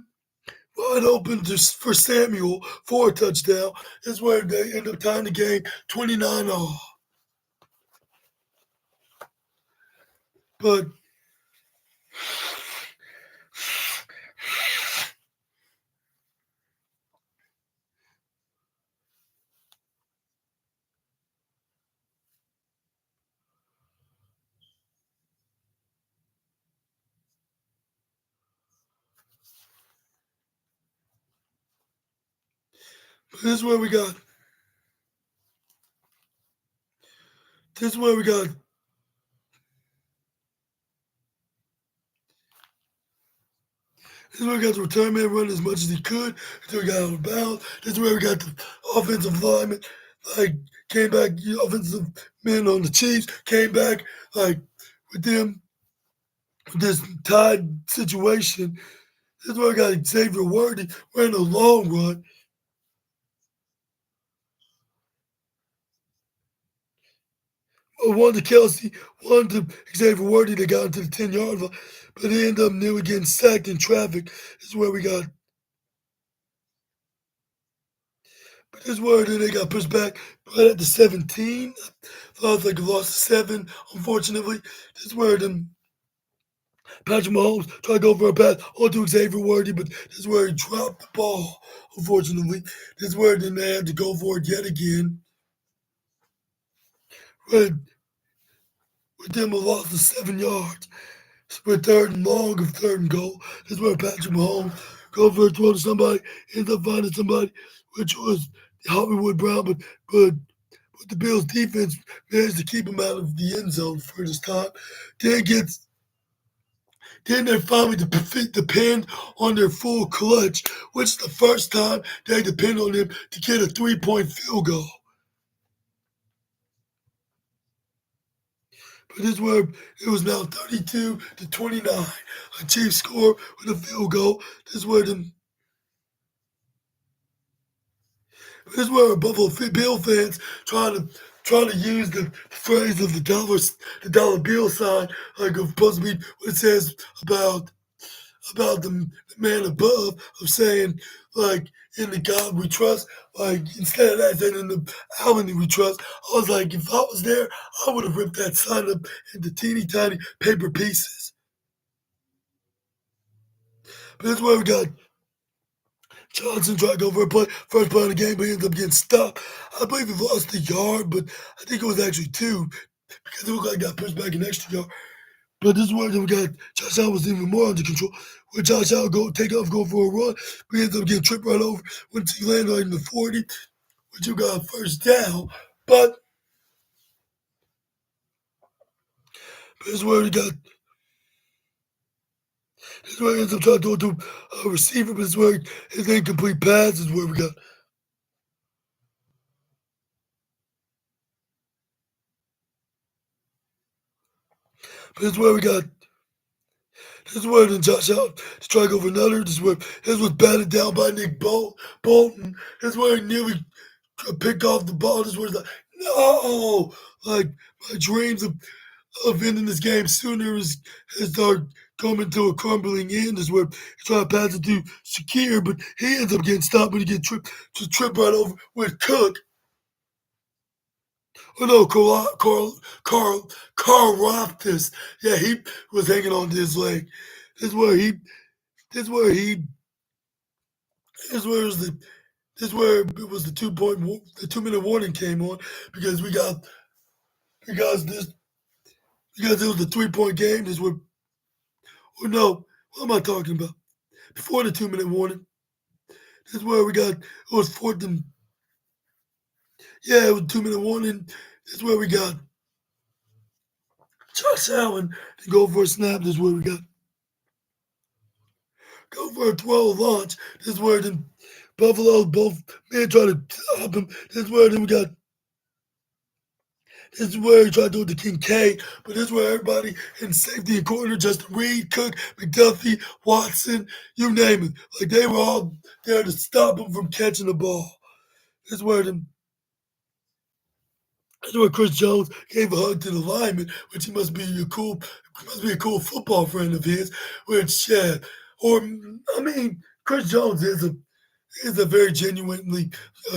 wide open just for Samuel for a touchdown. This is where they end up tying the game 29-all. But this is where we got. This is where we got. This is where we got the return man running as much as he could until he got out of bounds. This is where we got the offensive lineman, came back, the offensive men on the Chiefs came back, with them, with this tied situation. This is where we got Xavier Worthy ran a long run. One to Kelsey, one to Xavier Worthy that got into the 10-yard line, but he ended up nearly getting sacked in traffic. This is where we got. But this is where then they got pushed back right at the 17. Lost like a loss of 7, unfortunately. This is where then Patrick Mahomes tried to go for a pass onto Xavier Worthy, but this is where he dropped the ball, unfortunately. This is where then they had to go for it yet again. Right, with them a loss of 7 yards. With third and long of third and goal. This is where Patrick Mahomes go for a throw to somebody, ends up finding somebody, which was Hollywood Brown, but but the Bills' defense managed to keep him out of the end zone for this time. Then gets then they finally depend on their full clutch, which is the first time they depend on him to get a 3-point field goal. But this is where it was now 32-29. A Chiefs score with a field goal. This is where the This is where Buffalo Bill fans trying to use the phrase of the dollar bill sign, like of supposed to be what it says about the man above, of saying like in the God we trust. Like instead of that saying in the Almany we trust, I was like, if I was there, I would have ripped that sign up into teeny tiny paper pieces. But that's why we got Johnson tried to go for a play, first play of the game, but he ended up getting stopped. I believe he lost a yard, but I think it was actually two because it looked like he got pushed back an extra yard. But this is where we got Josh Allen was even more under control. Where Josh Allen take off, go for a run, but he ends up getting tripped right over once he landed on the 40, which you got first down. But this is where he got. This is where he ends up trying to throw it to a receiver, but this is where his incomplete pass is where we got. But this is where we got. This is where then Josh Allen to try to go for another. This is where his was batted down by Nick Bolton. This is where he nearly picked off the ball. This was like, no! Like, my dreams of ending this game sooner has started coming to a crumbling end. This is where he tried to pass it to Shakir, but he ends up getting stopped when he gets tripped right over with Cook. Oh no, Carl Rothus. Yeah, he was hanging on to his leg. This is where he this is where he this is where it was the this is where it was the 2 minute warning came on because because this because it was a 3 point game. This where or no, what am I talking about? Before the 2 minute warning, this is where we got it was fourth and yeah, it was 2 minute warning. This is where we got Josh Allen to go for a snap. This is where we got go for a 12 launch. This is where then Buffalo both men try to stop him. This is where then we got this is where he tried to do it to King K, but this is where everybody in safety and corner, Justin Reed, Cook, McDuffie, Watson, you name it. Like they were all there to stop him from catching the ball. This is where them this is where Chris Jones gave a hug to the lineman, which he must be a cool football friend of his, which yeah. Or I mean, Chris Jones is a very genuinely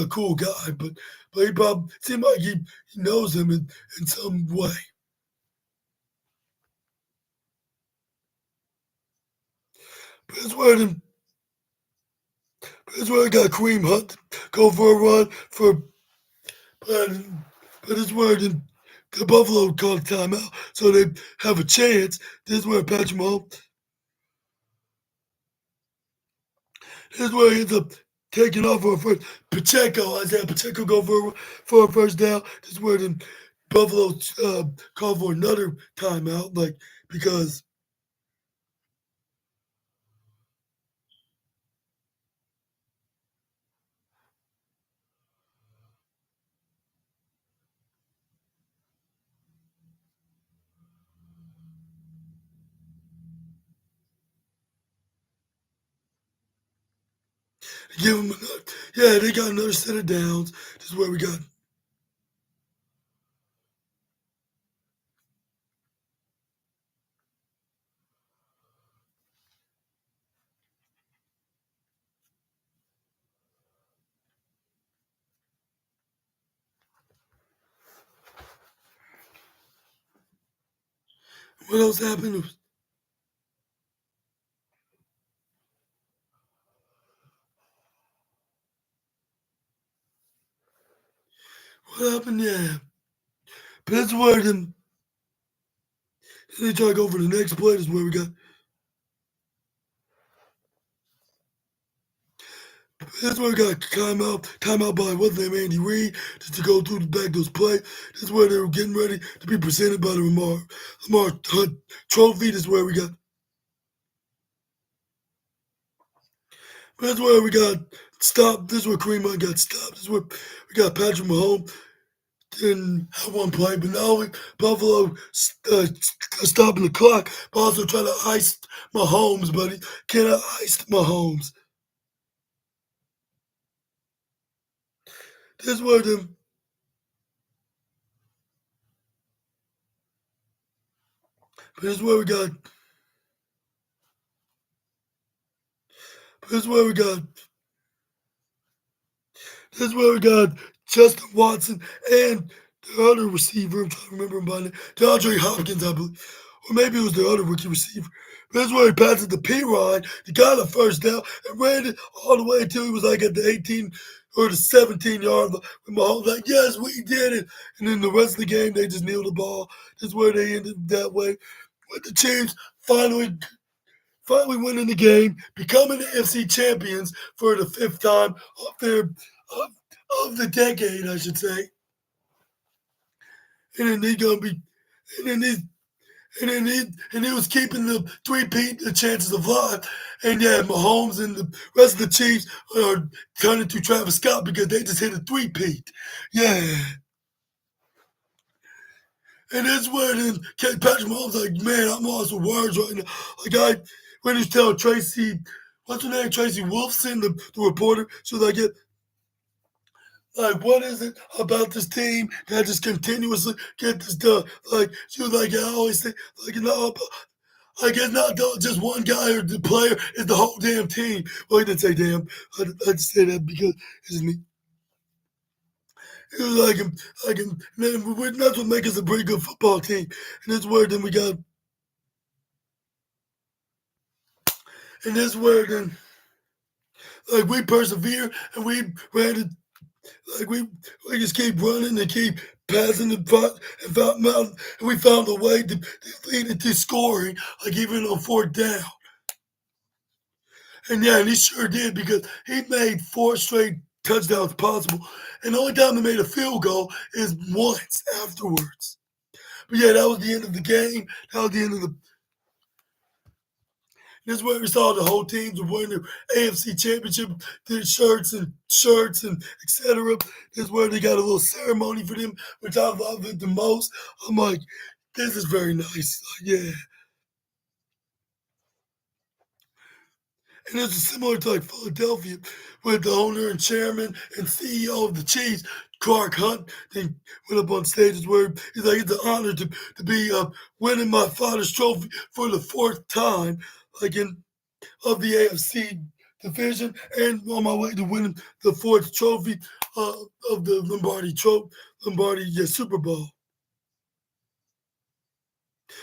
cool guy, but he probably seemed like he knows him in some way. But that's where I got Kareem Hunt go for a run but but it's where the Buffalo called a timeout, so they have a chance. This is where Patrick Mahomes. This is where he ends up taking off for a first. Isaiah Pacheco go for a first down. This is where then Buffalo called for another timeout, like because give them another. Yeah, they got another set of downs. This is where we got. What else happened? What happened? Yeah, but that's where then they try to go for the next play. This is where we got. That's where we got timeout by what's his name, Andy Reid, just to go through the back those play. This is where they were getting ready to be presented by the Lamar Hunt Trophy. This is where we got. That's where we got stopped. This is where Kareem Hunt got stopped. This is where we got Patrick Mahomes didn't have one play, but now Buffalo stopping the clock, but also trying to ice Mahomes, buddy. Can I ice Mahomes? This is where the this is where we got this is where we got this is where we got Justin Watson and the other receiver. I'm trying to remember him by name. DeAndre Hopkins, I believe. Or maybe it was the other rookie receiver. But that's where he passed it to P. Ryan. He got a first down and ran it all the way until he was like at the 18 or the 17-yard line. And Mahomes like, yes, we did it. And then the rest of the game, they just kneeled the ball. That's where they ended that way. With the Chiefs finally winning the game, becoming the AFC champions for the fifth time of the decade, I should say. And then they gonna be, and then they, and he was keeping the three-peat the chances of life. And yeah, Mahomes and the rest of the Chiefs are turning to Travis Scott because they just hit a three-peat. Yeah. And that's where then Patrick Mahomes like, man, I'm lost for words right now. Like when he's telling Tracy, what's her name, Tracy Wolfson, the reporter, she was like, yeah, like, what is it about this team that just continuously get this done? Like, she was like, yeah, I always say, like, like it's not just one guy or the player, it's the whole damn team. Well, he didn't say damn. I just say that because it's me. It was then that's what makes us a pretty good football team. And that's where then we got, and that's where then, like, we persevere and we ran it. Like we just keep running and keep passing the puck and we found a way to lead it to scoring, like even on fourth down. And yeah, and he sure did because he made four straight touchdowns possible. And the only time he made a field goal is once afterwards. But yeah, that was the end of the game. That was the end of the. This is where we saw the whole teams were wearing their AFC championship their shirts and etc. This is where they got a little ceremony for them, which I love it the most. I'm like, this is very nice. Like, yeah. And this is similar to like Philadelphia with the owner and chairman and CEO of the Chiefs, Clark Hunt. They went up on stages where he's like, it's an honor to be winning my father's trophy for the fourth time, like in of the AFC division, and on my way to winning the fourth trophy uh, of the Lombardi Super Bowl.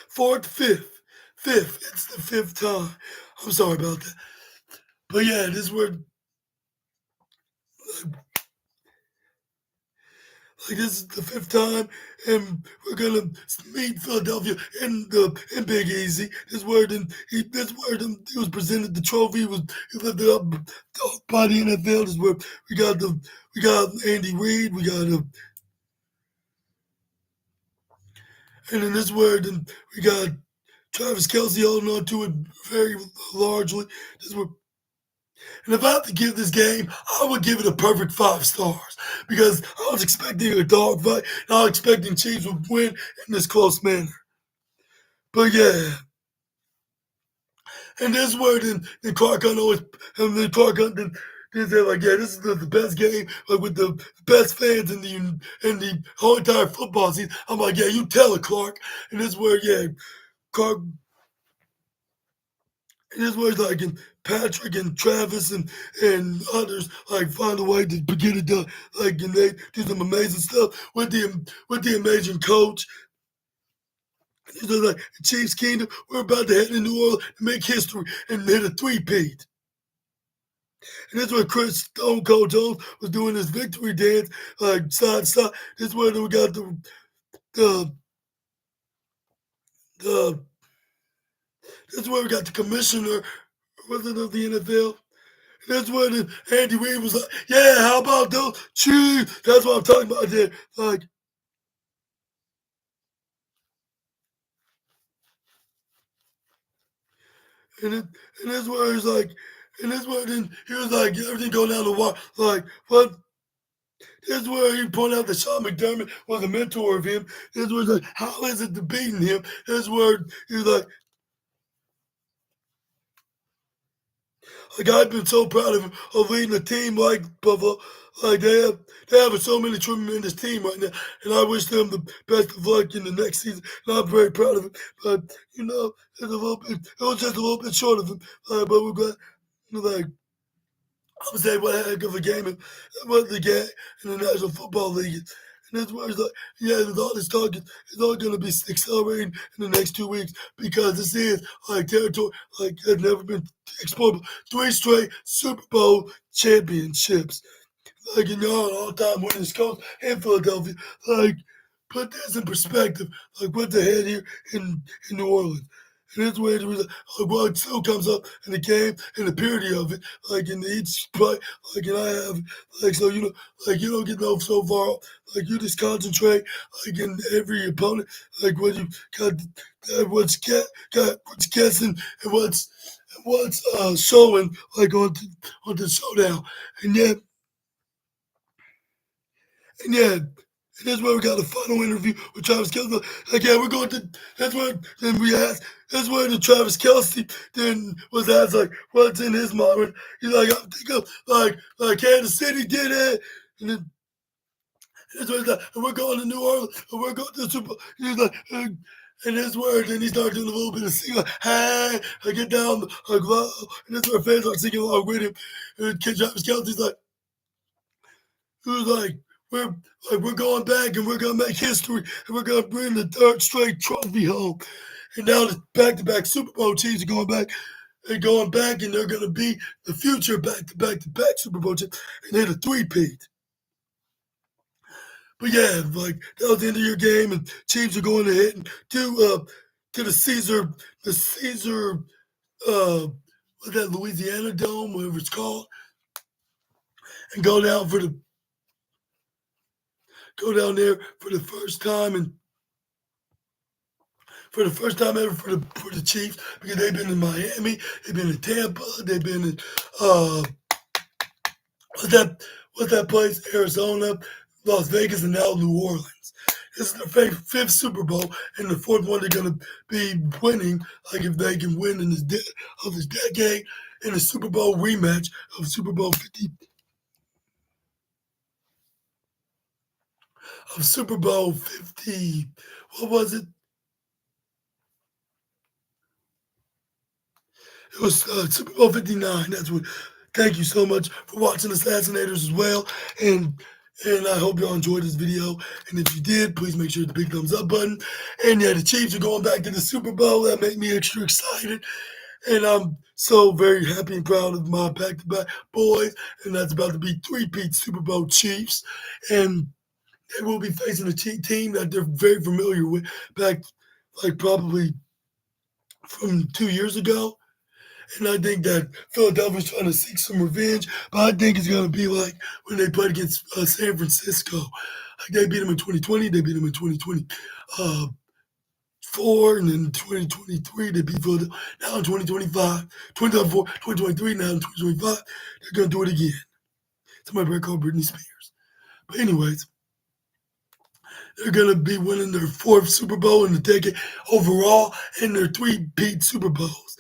Fourth, fifth. It's the fifth time. I'm sorry about that, but yeah, this is where like this is the fifth time, and we're gonna meet Philadelphia in Big Easy. He was presented the trophy. He lifted up by the NFL. This is where we got Andy Reid. We got and then this is where then we got Travis Kelsey holding on to it very largely. This is where and if I have to give this game, I would give it a perfect 5 stars because I was expecting a dogfight and I was expecting Chiefs would win in this close manner. But yeah, and this is where then Clark Hunt always, and then Clark Hunt then they're like, yeah, this is the best game, like with the best fans in the whole entire football season. I'm like, yeah, you tell it, Clark. And this is where, yeah, Clark and this was like and Patrick and Travis and others like find a way to get it done. Like and they do some amazing stuff with the amazing coach. It's just like Chiefs Kingdom, we're about to head to New Orleans and make history and hit a three-peat. And that's where Chris Stone Cold Jones was doing his victory dance, like side to side. This is where we got the the this is where we got the commissioner, was it of the NFL? That's when Andy Reid was like, "Yeah, how about those Chiefs?" That's what I'm talking about there. Like, and it, and that's where he's like, and that's where then he was like, everything going down the wire. Like, what? That's where he pointed out that Sean McDermott was a mentor of him. That's where he's like, how is it beating him? That's where he's like I've been so proud of him of leading a team like Buffalo. Like they have so many tremendous team right now, and I wish them the best of luck in the next season. And I'm very proud of him. But it's a little bit. It was just a little bit short of him. But we're glad. Like I would say, what a heck of a game it was the game in the National Football League. And that's where it's like, yeah, with all this talk, it's all going to be accelerating in the next 2 weeks because this is like territory like has never been explored. 3 straight Super Bowl championships. Like, all-time winning coach in Philadelphia. Like, put this in perspective. Like, what's ahead here in New Orleans. And that's where it was like, what still comes up in the game and the purity of it. Like, in each play, like, and I have, like, so, like, you don't get no so far off. Like, you just concentrate, like, in every opponent. Like, what you got, what's guessing and what's showing, like, on the showdown. And yet, and yeah, and that's where we got a final interview with Travis Kelce. Like, yeah, we're going to. That's where then we asked. That's where the Travis Kelce then was asked like, what's in his mind? He's like, I'm thinking of like Kansas City did it, and then that's what he's like, and we're going to New Orleans, and we're going to the Super Bowl. He's like. And that's where then he started doing a little bit of singing, like, hey, I get down, like, wow. And that's where fans are singing along with him. And Travis Kelce's like, he was we're we're going back and we're gonna make history and we're gonna bring the third straight trophy home. And now the back-to-back Super Bowl teams are going back and they're gonna be the future back-to-back Super Bowl team and hit a three-peat. But yeah, like that was the end of your game and Chiefs are going ahead and to the Caesar what's that Louisiana Dome, whatever it's called, and go down there for the first time and for the first time ever for the Chiefs because they've been in Miami, they've been in Tampa, they've been in what's that place? Arizona, Las Vegas, and now New Orleans. This is their fifth Super Bowl, and the fourth one they're gonna be winning. Like if they can win in this decade in the Super Bowl rematch of Super Bowl 50 of Super Bowl 50. What was it? It was Super Bowl 59. That's what. Thank you so much for watching Assassinators as well. And I hope y'all enjoyed this video. And if you did, please make sure to hit the big thumbs up button. And yeah, the Chiefs are going back to the Super Bowl. That made me extra excited. And I'm so very happy and proud of my back-to-back boys. And that's about to be three-peat Super Bowl Chiefs. And they will be facing a team that they're very familiar with back, like probably from 2 years ago. And I think that Philadelphia's trying to seek some revenge, but I think it's going to be like when they played against San Francisco. Like they beat them in 2020, they beat them in 2024, and then in 2023 they beat Philadelphia. Now in 2025, 2024, 2023, now in 2025, they're going to do it again. Somebody better call Britney Spears. But anyways, they're going to be winning their fourth Super Bowl in the decade overall and their three-peat Super Bowls.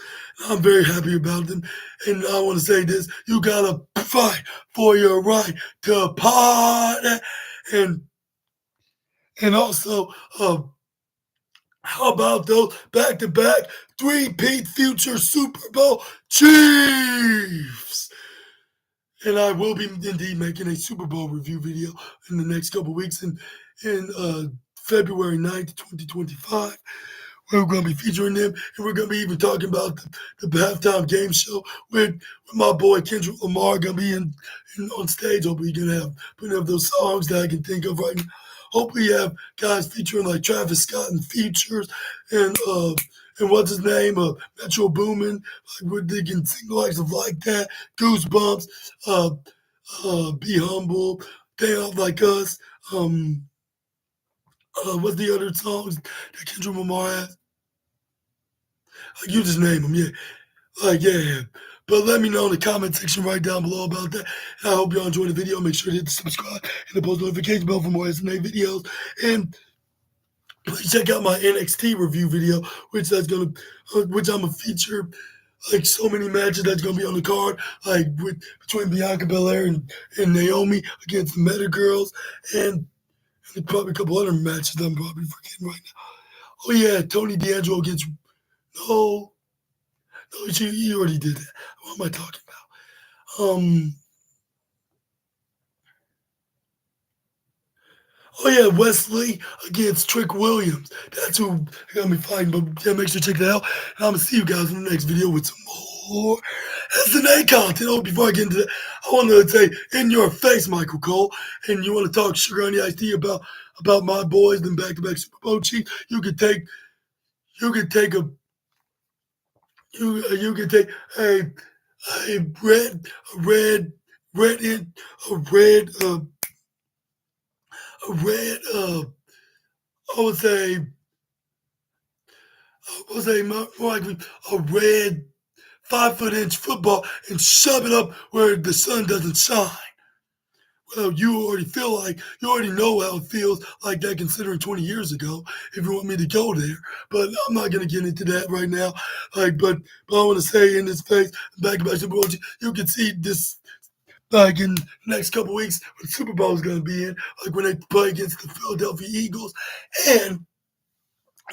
I'm very happy about them. And I want to say this, you got to fight for your right to party. And also, how about those back-to-back three-peat future Super Bowl Chiefs? And I will be indeed making a Super Bowl review video in the next couple weeks in February 9th, 2025. We're going to be featuring them, and we're going to be even talking about the halftime game show with my boy Kendrick Lamar going to be on stage. Hopefully, you're going to have plenty of those songs that I can think of right now. Hopefully, you have guys featuring like Travis Scott and Features and and what's his name? Metro Boomin. Like we're digging single of like that. Goosebumps. Uh, Be Humble. They Out Like Us. What's the other songs that Kendrick Lamar has? Like you just name them, yeah. Like yeah. But let me know in the comment section right down below about that. And I hope y'all enjoyed the video. Make sure to hit the subscribe and the post notification bell for more SNA videos. And please check out my NXT review video, which I'm gonna feature like so many matches that's gonna be on the card, like between Bianca Belair and Naomi against the Meta Girls, and probably a couple other matches that I'm probably forgetting right now. Oh yeah, Tony D'Angelo against no, no, you already did that. What am I talking about? Oh yeah, Wesley against Trick Williams. That's who got me fighting. But yeah, make sure to check that out. And I'm gonna see you guys in the next video with some more SNA content. Oh, before I get into that, I want to say in your face, Michael Cole. And you want to talk sugar on the iced tea about my boys and back-to-back Super Bowl chiefs? You could take a you could take a red a red red in a red a red I would say more likely a red 5-foot-inch football and shove it up where the sun doesn't shine. Well, you already know how it feels like that considering 20 years ago, if you want me to go there. But I'm not going to get into that right now. But I want to say in this face, back about Super Bowl, you can see this like in the next couple weeks when the Super Bowl is going to be in, like when they play against the Philadelphia Eagles. And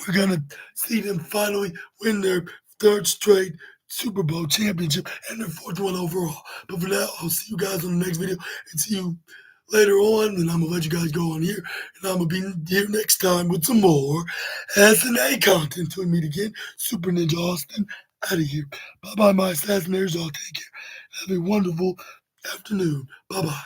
we're gonna see them finally win their third straight Super Bowl championship and their fourth one overall. But for now, I'll see you guys on the next video and see you later on. And I'm gonna let you guys go on here, and I'm gonna be here next time with some more SNA content. Till we meet again, Super Ninja Austin out of here. Bye bye, my assassinators. Y'all take care. Have a wonderful afternoon. Bye bye.